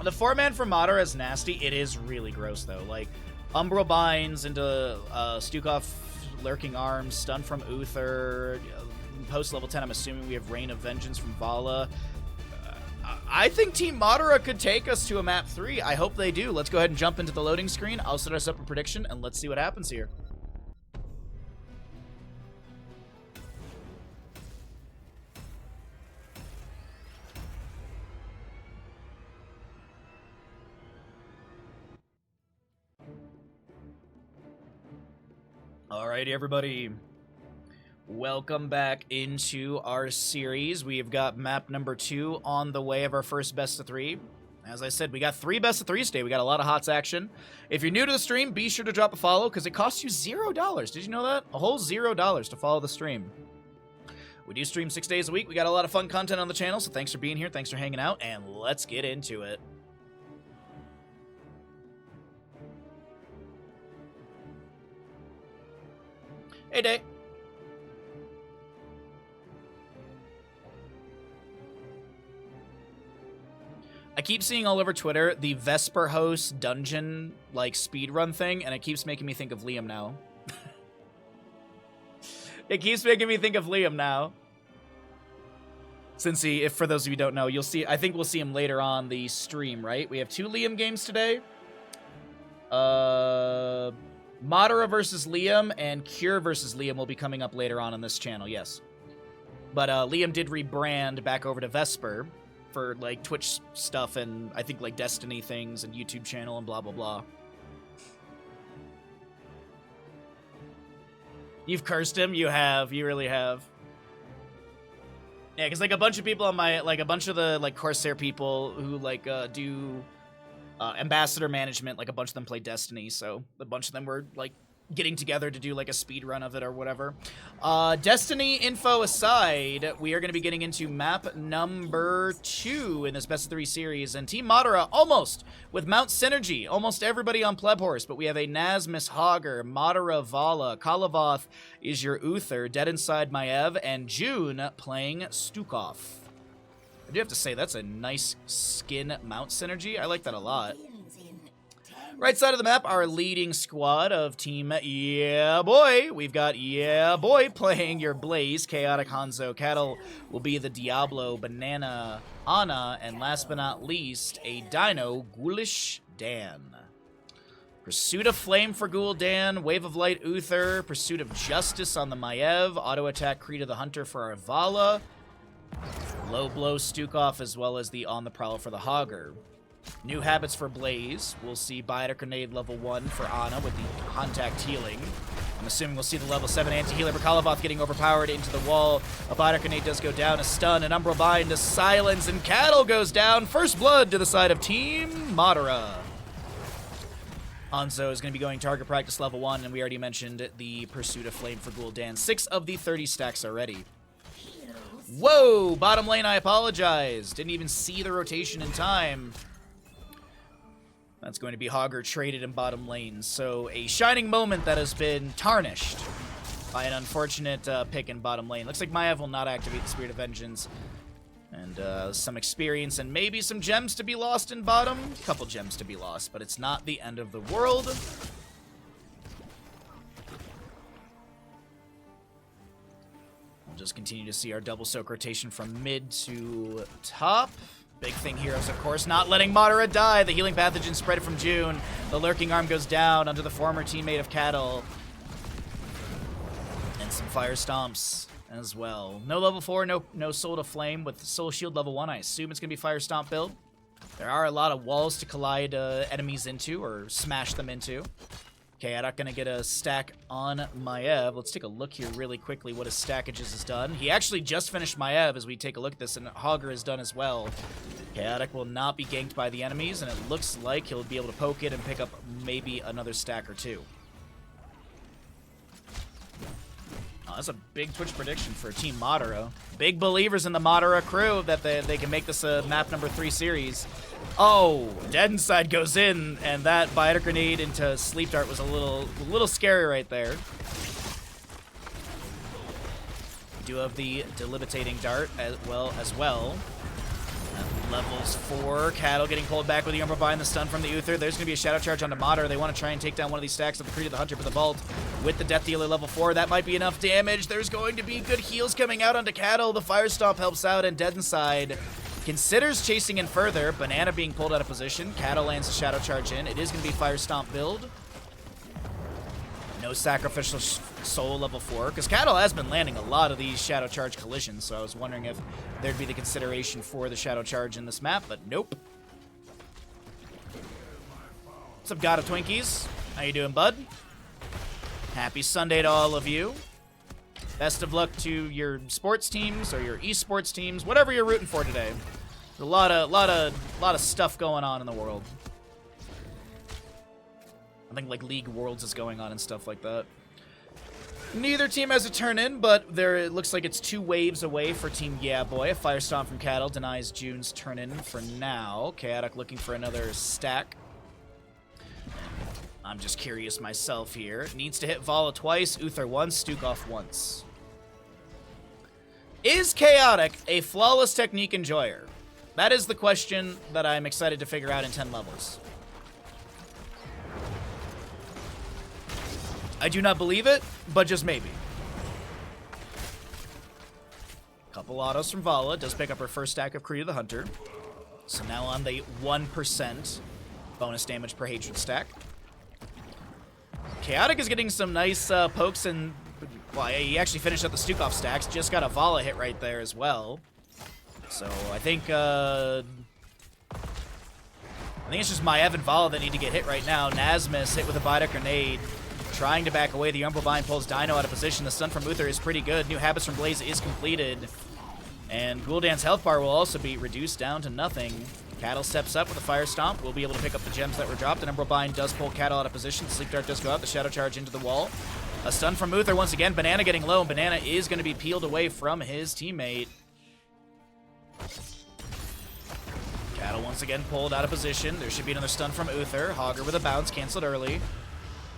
The 4-man for Madara is nasty. It is really gross, though. Like, Umbral binds into Stukov lurking arms, stun from Uther, post level 10. I'm assuming we have Reign of Vengeance from Vala. I think Team Madara could take us to a map 3. I hope they do. Let's go ahead and jump into the loading screen. I'll set us up a prediction, and let's see what happens here. Alrighty, everybody. Welcome back into our series. We've got map number 2 on the way of our first best of 3. As I said, we got 3 best of 3s today. We got a lot of HOTS action. If you're new to the stream, be sure to drop a follow because it costs you $0. Did you know that? A whole $0 to follow the stream. We do stream 6 days a week. We got a lot of fun content on the channel, so thanks for being here. Thanks for hanging out, and let's get into it. Hey, Day. I keep seeing all over Twitter the Vesper host dungeon like speedrun thing, and it keeps making me think of Liam now. It keeps making me think of Liam now. Since if for those of you who don't know, you'll see. I think we'll see him later on the stream, right? We have 2 Liam games today. Madara versus Liam and Cure versus Liam will be coming up later on this channel, yes. But Liam did rebrand back over to Vesper for like Twitch stuff and I think like Destiny things and YouTube channel and blah blah blah. You've cursed him? You have. You really have. Yeah, because like a bunch of people on my, like a bunch of the like Corsair people who like do ambassador management, like a bunch of them play Destiny, so a bunch of them were like getting together to do like a speed run of it or whatever. Destiny info aside, we are going to be getting into map number 2 in this best of 3 series, and Team Madara almost with Mount Synergy, almost everybody on Pleb Horse, but we have a Nazmus Hogger, Madara Vala, Kalavoth is your Uther, Dead Inside Maiev, and June playing Stukov. I do have to say, that's a nice skin Mount Synergy. I like that a lot. Right side of the map, our leading squad of Team YEAAAAABOI. We've got YEAAAAABOI playing your Blaze. Chaotic Hanzo Cattle will be the Diablo, Banana, Ana, and last but not least, a Dino, Ghoulish Dan. Pursuit of Flame for Gul'dan, Wave of Light Uther, Pursuit of Justice on the Maiev, Auto Attack Krita the Hunter for our Vala, Low Blow Stukov, as well as the On the Prowl for the Hogger. New habits for Blaze. We'll see Biotic Grenade level 1 for Ana with the contact healing. I'm assuming we'll see the level 7 anti-healer for Kalavoth getting overpowered into the wall. A Biotic Grenade does go down, a stun, an Umbral Bind to silence, and Cattle goes down. First blood to the side of Team Madara. Hanzo is going to be going target practice level 1, and we already mentioned the Pursuit of Flame for Gul'dan. 6 of the 30 stacks already. Whoa! Bottom lane, I apologize. Didn't even see the rotation in time. That's going to be Hogger traded in bottom lane. So a shining moment that has been tarnished by an unfortunate pick in bottom lane. Looks like Maiev will not activate the Spirit of Vengeance. And some experience and maybe some gems to be lost in bottom. A couple gems to be lost, but it's not the end of the world. We'll just continue to see our double soak rotation from mid to top. Big thing here is, of course, not letting Madara die. The healing pathogen spread from June. The lurking arm goes down onto the former teammate of Cattle. And some fire stomps as well. No level 4, no Soul to Flame with Soul Shield level 1. I assume it's going to be fire stomp build. There are a lot of walls to collide enemies into or smash them into. Okay, I'm not going to get a stack on Maev. Let's take a look here really quickly what his stackages has done. He actually just finished Maev as we take a look at this, and Hogger is done as well. Chaotic will not be ganked by the enemies, and it looks like he'll be able to poke it and pick up maybe another stack or two. Oh, that's a big Twitch prediction for Team Madara. Big believers in the Madara crew that they can make this a map number 3 series. Oh, Dead Inside goes in, and that Biter Grenade into Sleep Dart was a little scary right there. We do have the Debilitating Dart as well. At levels 4, Cattle getting pulled back with the Umbra Bind, the stun from the Uther. There's going to be a Shadow Charge onto Madara. They want to try and take down one of these stacks of the Creed of the Hunter for the Vault with the Death Dealer level 4. That might be enough damage. There's going to be good heals coming out onto Cattle. The Fire Stomp helps out, and Dead Inside considers chasing in further. Banana being pulled out of position. Cattle lands a Shadow Charge in. It is going to be Fire Stomp build. No Sacrificial Soul level 4, because Cattle has been landing a lot of these Shadow Charge collisions, so I was wondering if there'd be the consideration for the Shadow Charge in this map, but nope. What's up, God of Twinkies? How you doing, bud? Happy Sunday to all of you. Best of luck to your sports teams or your esports teams, whatever you're rooting for today. There's a lot of stuff going on in the world. I think like League Worlds is going on and stuff like that. Neither team has a turn in, but it looks like it's 2 waves away for Team YEAAAAABOI. A Fire Stomp from Cattle denies June's turn in for now. Chaotic looking for another stack. I'm just curious myself here. Needs to hit Vala twice, Uther once, Stukov once. Is Chaotic a flawless technique enjoyer? That is the question that I'm excited to figure out in 10 levels. I do not believe it, but just maybe. Couple autos from Vala. Does pick up her first stack of Creed of the Hunter. So now on the 1% bonus damage per hatred stack. Chaotic is getting some nice pokes, and well, he actually finished up the Stukov stacks. Just got a Vala hit right there as well. So I think it's just Maev and Vala that need to get hit right now. Nasmus hit with a Biter Grenade, trying to back away. The Umbral Bind pulls Dino out of position. The stun from Uther is pretty good. New Habits from Blaze is completed. And Gul'dan's health bar will also be reduced down to nothing. Cattle steps up with a Fire Stomp. We'll be able to pick up the gems that were dropped. And Umbral Bind does pull Cattle out of position. Sleep Dart does go out. The Shadow Charge into the wall. A stun from Uther once again. Banana getting low, and Banana is going to be peeled away from his teammate. Cattle once again pulled out of position. There should be another stun from Uther. Hogger with a bounce, canceled early.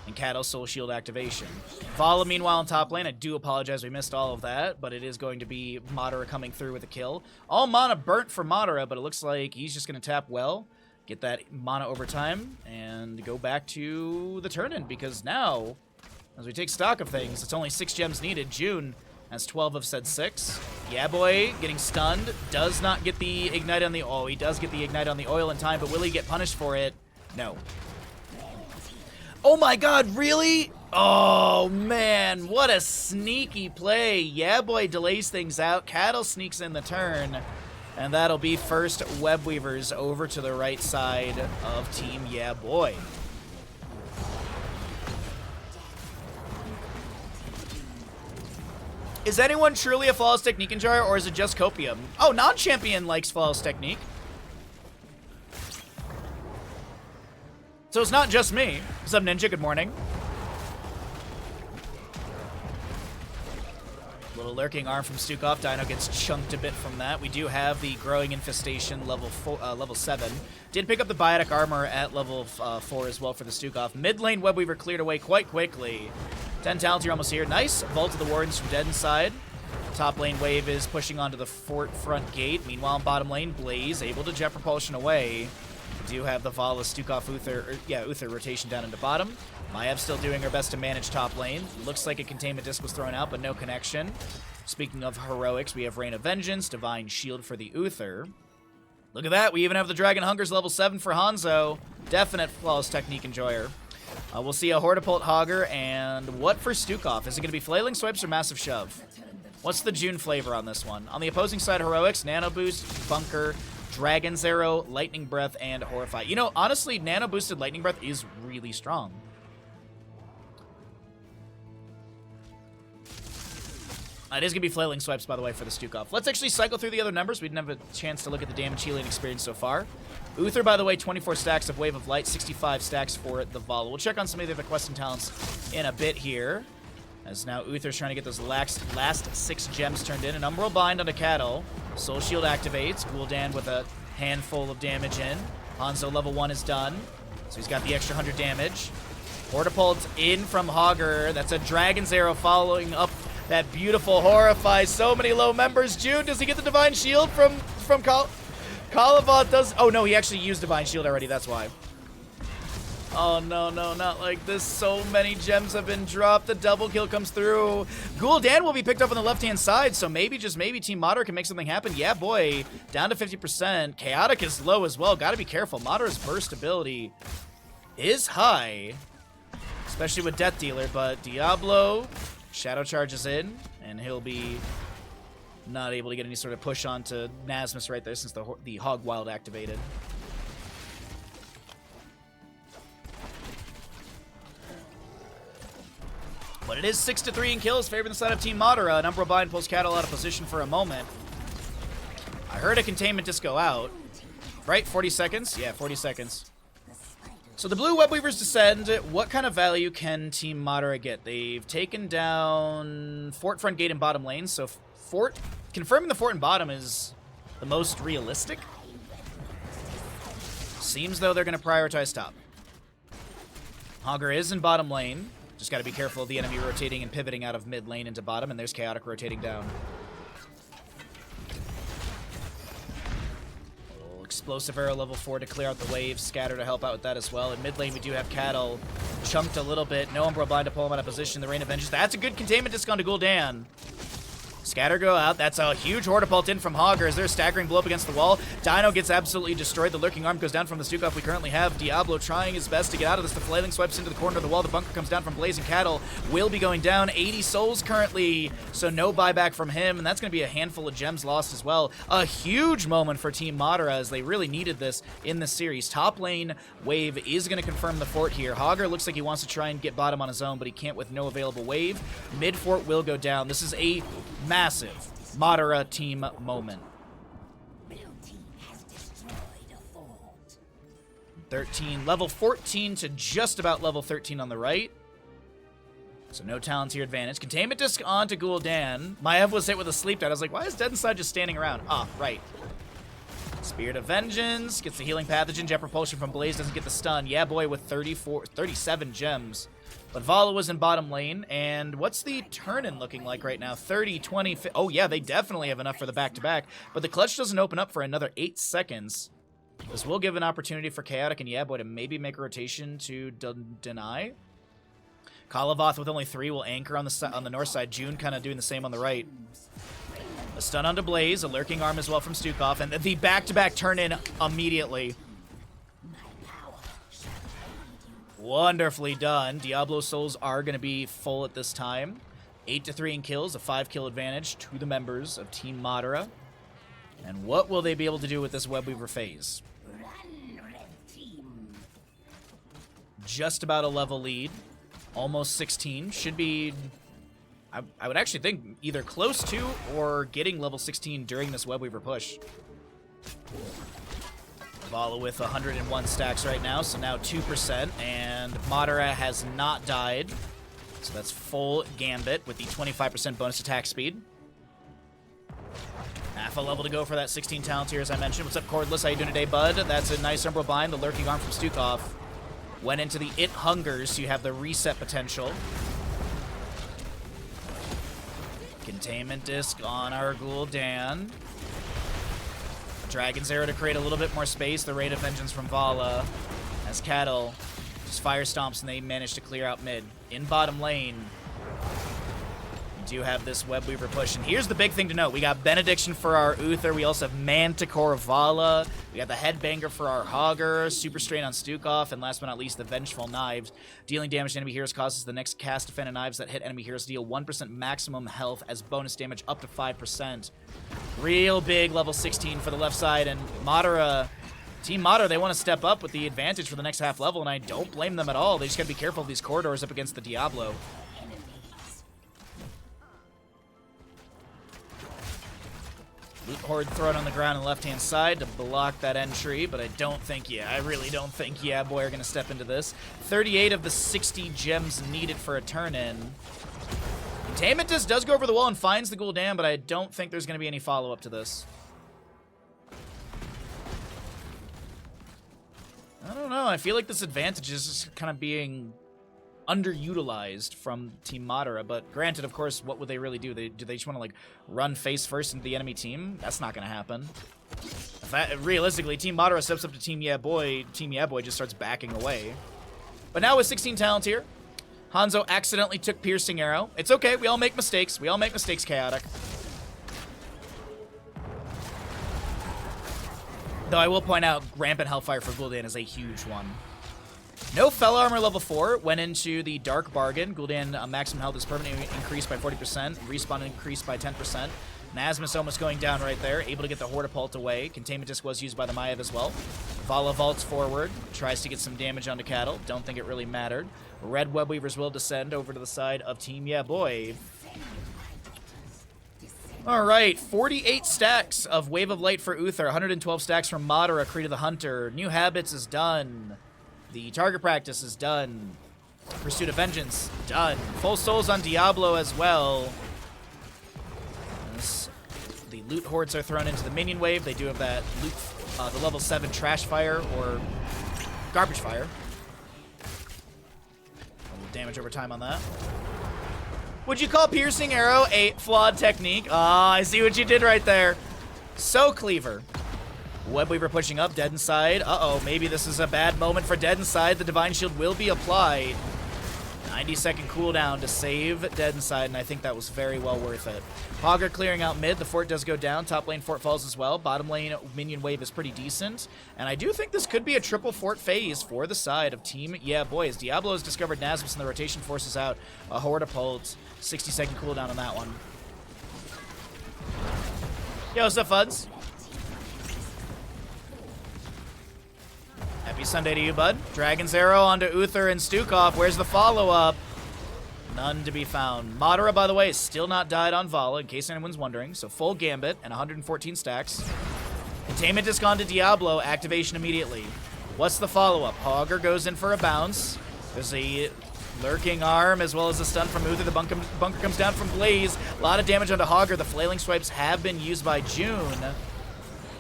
And Cattle Soul Shield activation. Vala, meanwhile, in top lane. I do apologize, we missed all of that, but it is going to be Madara coming through with a kill. All mana burnt for Madara, but it looks like he's just going to tap well, get that mana over time, and go back to the turn-in, because now, as we take stock of things, it's only 6 gems needed. June has 12 of said 6. YEAAAABOI getting stunned, does not get the Ignite on the... Oh, he does get the Ignite on the oil in time, but will he get punished for it? No. Oh my god, really? Oh man, what a sneaky play. YEAAAABOI delays things out. Cattle sneaks in the turn. And that'll be first Web Weavers over to the right side of Team YEAAAABOI. Is anyone truly a flawless technique enjoyer, or is it just Copium? Oh, non-champion likes flawless technique. So it's not just me. What's up, Ninja? Good morning. Little lurking arm from Stukov. Dino gets chunked a bit from that. We do have the Growing Infestation level 7. Did pick up the Biotic Armor at level 4 as well for the Stukov. Mid lane Webweaver cleared away quite quickly. 10 talents, you're almost here. Nice. Vault of the Wardens from Dead Inside. Top lane Wave is pushing onto the fort front gate. Meanwhile, in bottom lane, Blaze able to jet propulsion away. We do have the Vala, Stukov, Uther rotation down into bottom. Maev still doing her best to manage top lane. Looks like a containment disc was thrown out, but no connection. Speaking of heroics, we have Rain of Vengeance, Divine Shield for the Uther. Look at that, we even have the Dragon Hunger's level 7 for Hanzo. Definite flawless technique enjoyer. We'll see a Hortipult Hogger, and what for Stukov? Is it going to be Flailing Swipes or Massive Shove? What's the June flavor on this one? On the opposing side, heroics, Nano Boost, Bunker, Dragon's Arrow, Lightning Breath, and Horrify. You know, honestly, Nano Boosted Lightning Breath is really strong. It is going to be Flailing Swipes, by the way, for the Stukov. Let's actually cycle through the other numbers. We didn't have a chance to look at the damage healing experience so far. Uther, by the way, 24 stacks of Wave of Light, 65 stacks for the Vala. We'll check on some of the other quests and talents in a bit here. As now Uther's trying to get those last 6 gems turned in. An Umbral Bind onto Cattle. Soul Shield activates. Gul'dan with a handful of damage in. Hanzo level 1 is done. So he's got the extra 100 damage. Hortipult in from Hogger. That's a Dragon's Arrow following up that beautiful Horrify. So many low members. June, does he get the Divine Shield from Kalavoth does... Oh, no, he actually used Divine Shield already. That's why. Oh, no, no, not like this. So many gems have been dropped. The double kill comes through. Gul'dan will be picked up on the left-hand side, so maybe, just maybe, Team Madara can make something happen. Yeah, boy. Down to 50%. Chaotic is low as well. Got to be careful. Madara's burst ability is high, especially with Death Dealer, but Diablo Shadow charges in, and he'll be not able to get any sort of push onto Nasmus right there since the Hog Wild activated. But it is 6-3 in kills, favoring the side of Team Madara. An Umbral Bind pulls Cattle out of position for a moment. I heard a Containment Disc go out. Right? 40 seconds? Yeah, 40 seconds. So the blue Webweavers descend. What kind of value can Team Madara get? They've taken down Fort, Front Gate, and bottom lane. So confirming the fort and bottom is the most realistic. Seems though they're going to prioritize top. Hogger is in bottom lane. Just got to be careful of the enemy rotating and pivoting out of mid lane into bottom, and there's Chaotic rotating down. Explosive Arrow level 4 to clear out the waves. Scatter to help out with that as well. In mid lane, we do have Cattle chunked a little bit. No Umbral Bind to pull him out of position. The Rain of Vengeance. That's a good Containment Disc onto Gul'dan. Scatter go out. That's a huge Hortipult in from Hogger. Is there a staggering blow up against the wall? Dino gets absolutely destroyed. The Lurking Arm goes down from the Stukov we currently have. Diablo trying his best to get out of this. The Flailing swipes into the corner of the wall. The Bunker comes down from Blazing Cattle. Will be going down. 80 souls currently, so no buyback from him, and that's going to be a handful of gems lost as well. A huge moment for Team Madara as they really needed this in this series. Top lane wave is going to confirm the fort here. Hogger looks like he wants to try and get bottom on his own, but he can't with no available wave. Mid fort will go down. This is a massive Madara team moment. 13, level 14 to just about level 13 on the right. So no talents here advantage. Containment Disc on to Gul'dan. Maev was hit with a sleep dart. I was like, why is Dead Inside just standing around? Ah, right. Spirit of Vengeance gets the healing pathogen. Jet Propulsion from Blaze doesn't get the stun. Yeah, boy, with 37 gems. But Vala was in bottom lane, and what's the turn-in looking like right now? 30, 20, 50. Oh yeah, they definitely have enough for the back-to-back, but the clutch doesn't open up for another 8 seconds. This will give an opportunity for Chaotic and Yaboy to maybe make a rotation to deny. Kalavoth with only 3 will anchor on the north side. June kind of doing the same on the right. A stun onto Blaze, a Lurking Arm as well from Stukov, and the back-to-back turn-in immediately. Wonderfully done. Diablo souls are going to be full at this time. 8-3 in kills, a 5-kill advantage to the members of Team Madara. And what will they be able to do with this Webweaver phase? Just about a level lead. Almost 16. Should be, I would actually think, either close to or getting level 16 during this Webweaver push. Vala with 101 stacks right now, so now 2%, and Madara has not died. So that's full Gambit with the 25% bonus attack speed. Half a level to go for that 16 talents here, as I mentioned. What's up, Cordless? How you doing today, bud? That's a nice Umbral Bind. The Lurking Arm from Stukov went into the It Hungers, so you have the reset potential. Containment Disc on our Gul'dan. Dragon's Arrow to create a little bit more space. The Rain of Vengeance from Vala. As Cattle just fire stomps and they manage to clear out mid. In bottom lane, do have this Web Weaver push, and here's the big thing to note. We got Benediction for our Uther. We also have Manticore Vala. We got the Headbanger for our Hogger. Super Strain on Stukov. And last but not least, the Vengeful Knives. Dealing damage to enemy heroes causes the next cast defended knives that hit enemy heroes deal 1% maximum health as bonus damage up to 5%. Real big level 16 for the left side. And Madara, Team Madara, they want to step up with the advantage for the next half level, and I don't blame them at all. They just got to be careful of these corridors up against the Diablo. Loot Horde thrown on the ground on the left-hand side to block that entry, but I really don't think YEAAAAABOI are going to step into this. 38 of the 60 gems needed for a turn-in. Containment does go over the wall and finds the Gul'dan, but I don't think there's going to be any follow-up to this. I don't know. I feel like this advantage is just kind of being underutilized from Team Madara, but granted, of course, what would they really do? Do they just want to, like, run face first into the enemy team? That's not going to happen. Realistically, Team Madara steps up to Team YEAAAAABOI. Team YEAAAAABOI just starts backing away. But now with 16 talent here, Hanzo accidentally took Piercing Arrow. It's okay. We all make mistakes. We all make mistakes, Chaotic. Though I will point out, Rampant Hellfire for Gul'dan is a huge one. No Fell Armor level 4 went into the Dark Bargain. Gul'dan maximum health is permanently increased by 40%. Respawn increased by 10%. Nasmus almost going down right there. Able to get the Hortapult away. Containment Disc was used by the Maiev as well. Vala vaults forward. Tries to get some damage onto Cattle. Don't think it really mattered. Red Web Weavers will descend over to the side of Team YEAAAAABOI. Alright, 48 stacks of Wave of Light for Uther. 112 stacks from Madara, Creed of the Hunter. New Habits is done. The Target Practice is done. Pursuit of Vengeance, done. Full Souls on Diablo as well. The Loot Hordes are thrown into the Minion Wave. They do have that loot, the level 7 Trash Fire or Garbage Fire. A little damage over time on that. Would you call Piercing Arrow a flawed technique? Ah, I see what you did right there. So clever. Web Weaver pushing up, Dead Inside. Uh-oh, maybe this is a bad moment for Dead Inside. The Divine Shield will be applied. 90-second cooldown to save Dead Inside, and I think that was very well worth it. Hogger clearing out mid. The fort does go down. Top lane fort falls as well. Bottom lane minion wave is pretty decent. And I do think this could be a triple fort phase for the side of Team YEAAAAABOI. As Diablo has discovered Nasmus and the rotation forces out a Hortapult. 60-second cooldown on that one. Yo, what's up, Fuds? Happy Sunday to you, bud. Dragon's Arrow onto Uther and Stukov. Where's the follow-up? None to be found. Madara, by the way, is still not died on Vala, in case anyone's wondering. So full Gambit and 114 stacks. Containment is gone to Diablo. Activation immediately. What's the follow-up? Hogger goes in for a bounce. There's a lurking arm as well as a stun from Uther. The bunker comes down from Blaze. A lot of damage onto Hogger. The flailing swipes have been used by June.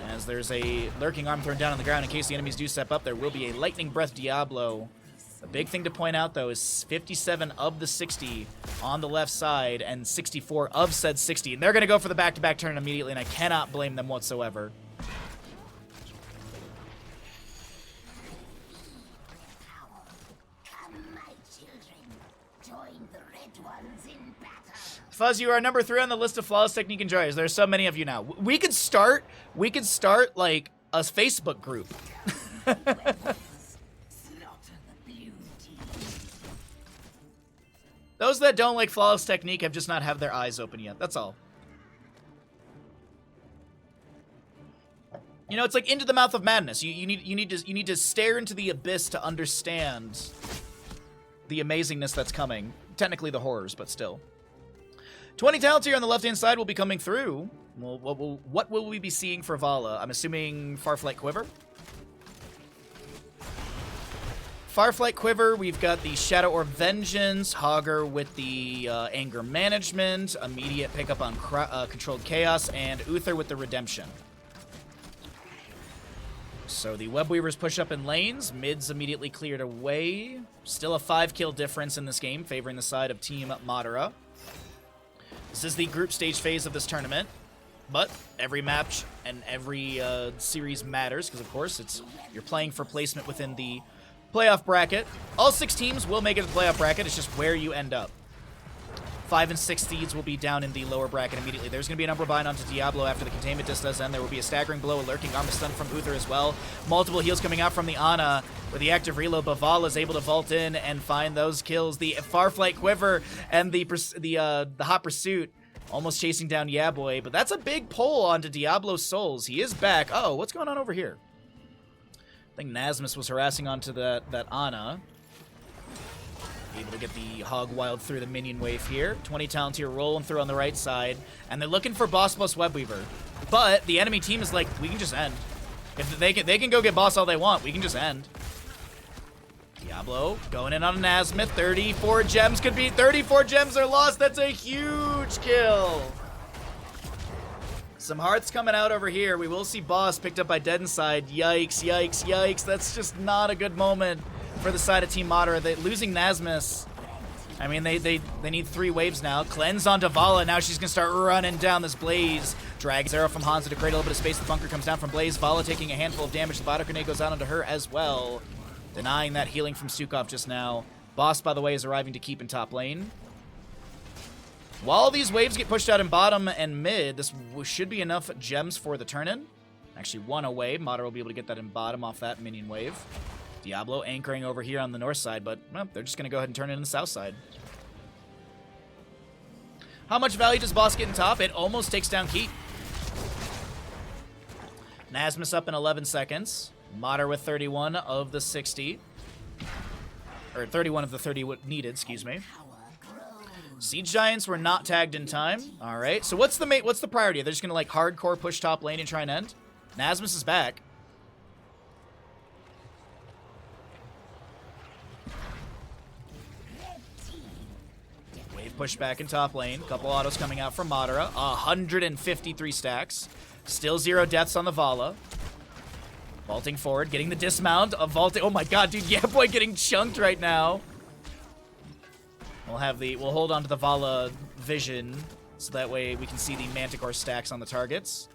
As there's a lurking arm thrown down on the ground in case the enemies do step up, there will be a Lightning Breath Diablo. The big thing to point out, though, is 57 of the 60 on the left side and 64 of said 60. And they're going to go for the back-to-back turn immediately, and I cannot blame them whatsoever. Fuzz, you are number 3 on the list of flawless technique enjoyers. There are so many of you now. We could start like a Facebook group. Those that don't like flawless technique have just not have their eyes open yet. That's all. You know, it's like Into the Mouth of Madness. You need to stare into the abyss to understand the amazingness that's coming. Technically the horrors, but still. 20 talents here on the left-hand side will be coming through. Well, what will we be seeing for Vala? I'm assuming Farflight Quiver. Farflight Quiver, we've got the Shadow Orb Vengeance, Hogger with the Anger Management, immediate pickup on Controlled Chaos, and Uther with the Redemption. So the Web Weavers push up in lanes, mids immediately cleared away. Still a 5-kill difference in this game, favoring the side of Team Madara. This is the group stage phase of this tournament, but every match and every series matters because, of course, you're playing for placement within the playoff bracket. All 6 teams will make it to the playoff bracket. It's just where you end up. 5 and 6 seeds will be down in the lower bracket immediately. There's going to be an upper bind onto Diablo after the containment disc does end. There will be a staggering blow, a lurking arm stun from Uther as well. Multiple heals coming out from the Ana with the active reload. Bavala is able to vault in and find those kills. The Farflight Quiver and the Hot Pursuit almost chasing down YEAAAAABOI, but that's a big pull onto Diablo's souls. He is back. Oh, what's going on over here? I think Nasmus was harassing onto that Ana. Able to get the Hog Wild through the minion wave here. 20 talent here rolling through on the right side. And they're looking for Boss plus Webweaver. But the enemy team is like, we can just end. If they can go get Boss all they want, we can just end. Diablo going in on an Azimuth. 34 gems could be 34 gems are lost. That's a huge kill. Some hearts coming out over here. We will see Boss picked up by Dead Inside. Yikes, yikes, yikes. That's just not a good moment for the side of Team Madara. They losing Nasmus. I mean, they need 3 waves now. Cleanse onto Vala. Now she's going to start running down this Blaze. Drags arrow from Hanzo to create a little bit of space. The bunker comes down from Blaze. Vala taking a handful of damage. The bottle grenade goes out onto her as well. Denying that healing from Stukov just now. Boss, by the way, is arriving to keep in top lane. While these waves get pushed out in bottom and mid, this should be enough gems for the turn-in. Actually, 1 away. Madara will be able to get that in bottom off that minion wave. Diablo anchoring over here on the north side, but well, they're just going to go ahead and turn it in the south side. How much value does Boss get in top? It almost takes down Keep. Nasmus up in 11 seconds. Madara with 31 of the 60. Or 31 of the 30 needed, excuse me. Siege Giants were not tagged in time. All right, so what's the priority? They're just going to like hardcore push top lane and try and end? Nasmus is back. Push back in top lane. Couple autos coming out from Madara. 153 stacks. Still 0 deaths on the Vala. Vaulting forward, getting the dismount. Vaulting. Oh my god, dude, YEAAAAABOI getting chunked right now. We'll hold on to the Vala vision so that way we can see the Manticore stacks on the targets.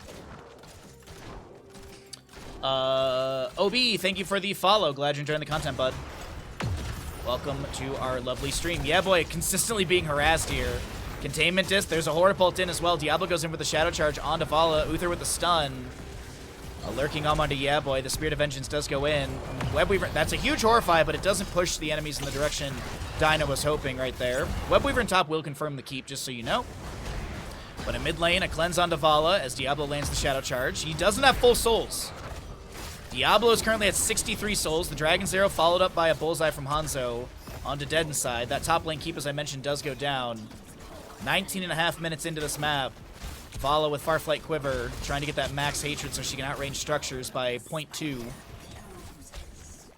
OB, thank you for the follow. Glad you're enjoying the content, bud. Welcome to our lovely stream. YEAAAAABOI consistently being harassed here. Containment disc. There's a Hortipult in as well. Diablo goes in with the Shadow Charge onto Vala. Uther with the stun. A lurking arm onto YEAAAAABOI. The Spirit of Vengeance does go in. Webweaver. That's a huge Horrify, but it doesn't push the enemies in the direction Dinah was hoping right there. Webweaver in top will confirm the keep, just so you know. But in mid lane, a cleanse onto Vala as Diablo lands the Shadow Charge. He doesn't have full souls. Diablo is currently at 63 souls. The Dragon's Arrow followed up by a bullseye from Hanzo onto Dead Inside. That top lane keep, as I mentioned, does go down. 19.5 minutes into this map. Vala with Farflight Quiver trying to get that max hatred so she can outrange structures by 0.2.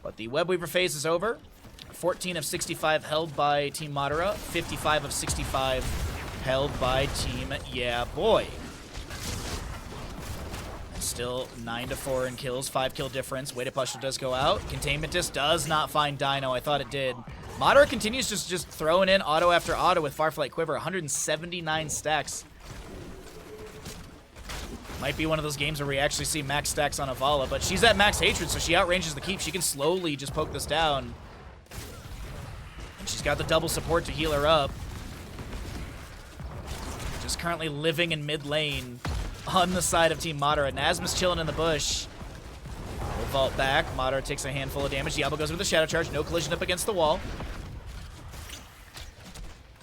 But the Webweaver phase is over. 14 of 65 held by Team Madara. 55 of 65 held by Team YEAAAAABOI. Still 9-4 in kills, 5 kill difference. Weighted Pushel does go out. Containment Disc does not find Dino. I thought it did. Madara continues just throwing in auto after auto with Farflight Quiver. 179 stacks. Might be one of those games where we actually see max stacks on a Vala, but she's at max hatred, so she outranges the keep. She can slowly just poke this down. And she's got the double support to heal her up. Just currently living in mid lane on the side of Team Madara. Nasmus chilling in the bush. We'll vault back. Madara takes a handful of damage. Diablo goes with the Shadow Charge. No collision up against the wall.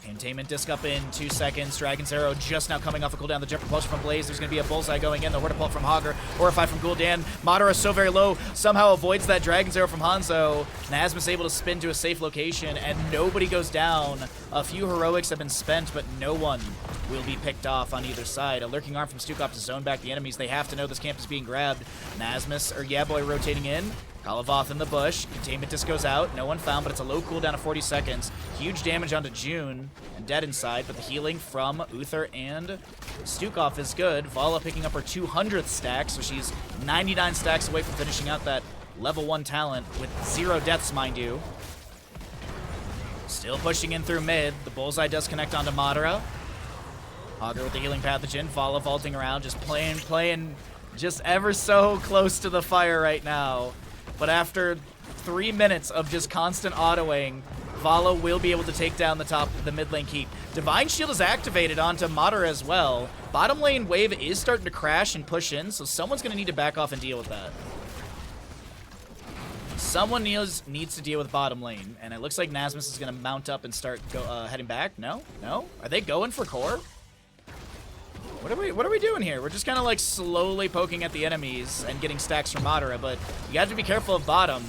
Containment Disc up in 2 seconds. Dragon's Arrow just now coming off the cooldown. The Jet Propulsion from Blaze. There's going to be a Bullseye going in. The Hortipult from Hogger. Horrify from Gul'dan. Madara is so very low. Somehow avoids that Dragon's Arrow from Hanzo. Nasmus able to spin to a safe location, and nobody goes down. A few heroics have been spent, but no one will be picked off on either side. A lurking arm from Stukov to zone back the enemies. They have to know this camp is being grabbed. Nasmus, or YEAAAAABOI rotating in. Kalavoth in the bush. Containment Disc goes out. No one found, but it's a low cooldown of 40 seconds. Huge damage onto June and Dead Inside, but the healing from Uther and Stukov is good. Vala picking up her 200th stack, so she's 99 stacks away from finishing out that level 1 talent with 0 deaths, mind you. Still pushing in through mid. The Bullseye does connect onto Madara. Hogger with the healing pathogen. Vala vaulting around, just playing just ever so close to the fire right now. But after 3 minutes of just constant autoing, Vala will be able to take down the mid lane keep. Divine Shield is activated onto Madara as well. Bottom lane wave is starting to crash and push in, so someone's going to need to back off and deal with that. Someone needs to deal with bottom lane, and it looks like Nasmus is going to mount up and start heading back. No? No? Are they going for core? What are we doing here? We're just kind of like slowly poking at the enemies and getting stacks from Madara, but you have to be careful of bottom.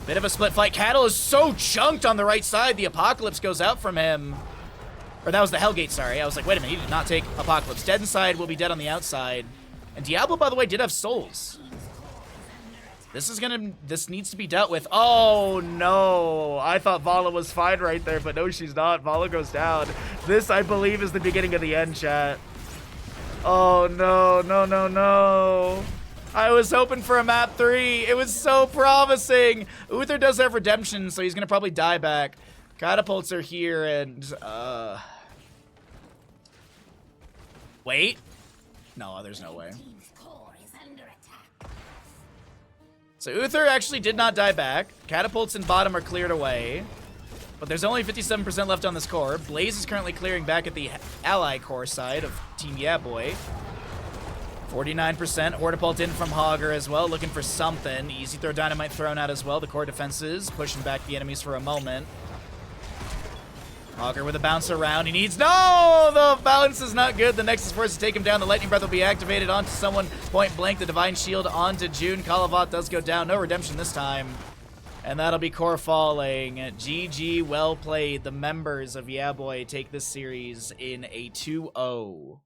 Bit of a split fight. Cattle is so chunked on the right side. The Apocalypse goes out from him. Or that was the Hellgate, sorry. I was like, wait a minute, he did not take Apocalypse. Dead inside, will be dead on the outside. And Diablo, by the way, did have souls. This needs to be dealt with. Oh, no. I thought Vala was fine right there, but no, she's not. Vala goes down. This, I believe, is the beginning of the end, chat. Oh, no, no, no, no. I was hoping for a map 3. It was so promising. Uther does have redemption, so he's going to probably die back. Catapults are here, and, wait. No, there's no way. So Uther actually did not die back. Catapults in bottom are cleared away. But there's only 57% left on this core. Blaze is currently clearing back at the ally core side of Team YEAAAAABOI. 49%. Hortipult in from Hogger as well, looking for something. Easy throw dynamite thrown out as well. The core defenses pushing back the enemies for a moment. Hogger with a bounce around. He needs... No! The bounce is not good. The Nexus Force to take him down. The Lightning Breath will be activated onto someone point blank. The Divine Shield onto June. Kalavath does go down. No redemption this time. And that'll be core falling. GG, well played. The members of YEAAAAABOI take this series in a 2-0.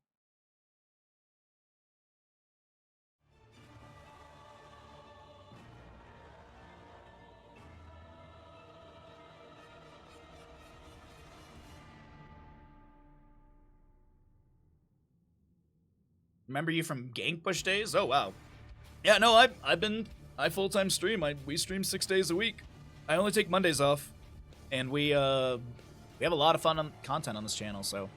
Remember you from Gankbush days? Oh, wow. Yeah, no, I full-time stream. We stream 6 days a week. I only take Mondays off. And we have a lot of fun content on this channel, so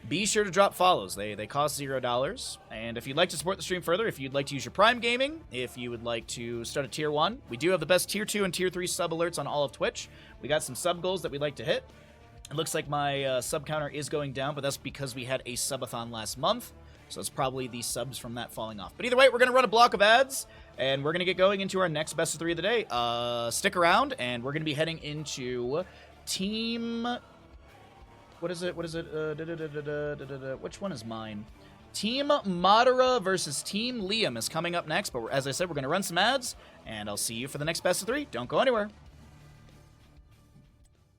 be sure to drop follows. They cost $0. And if you'd like to support the stream further, if you'd like to use your Prime Gaming, if you would like to start a Tier 1, we do have the best Tier 2 and Tier 3 sub alerts on all of Twitch. We got some sub goals that we'd like to hit. It looks like my sub counter is going down, but that's because we had a subathon last month. So it's probably the subs from that falling off. But either way, we're going to run a block of ads, and we're going to get going into our next best of 3 of the day. Stick around, and we're going to be heading into Team... What is it? Which one is mine? Team Madara versus Team Liam is coming up next. But as I said, we're going to run some ads, and I'll see you for the next best of 3. Don't go anywhere.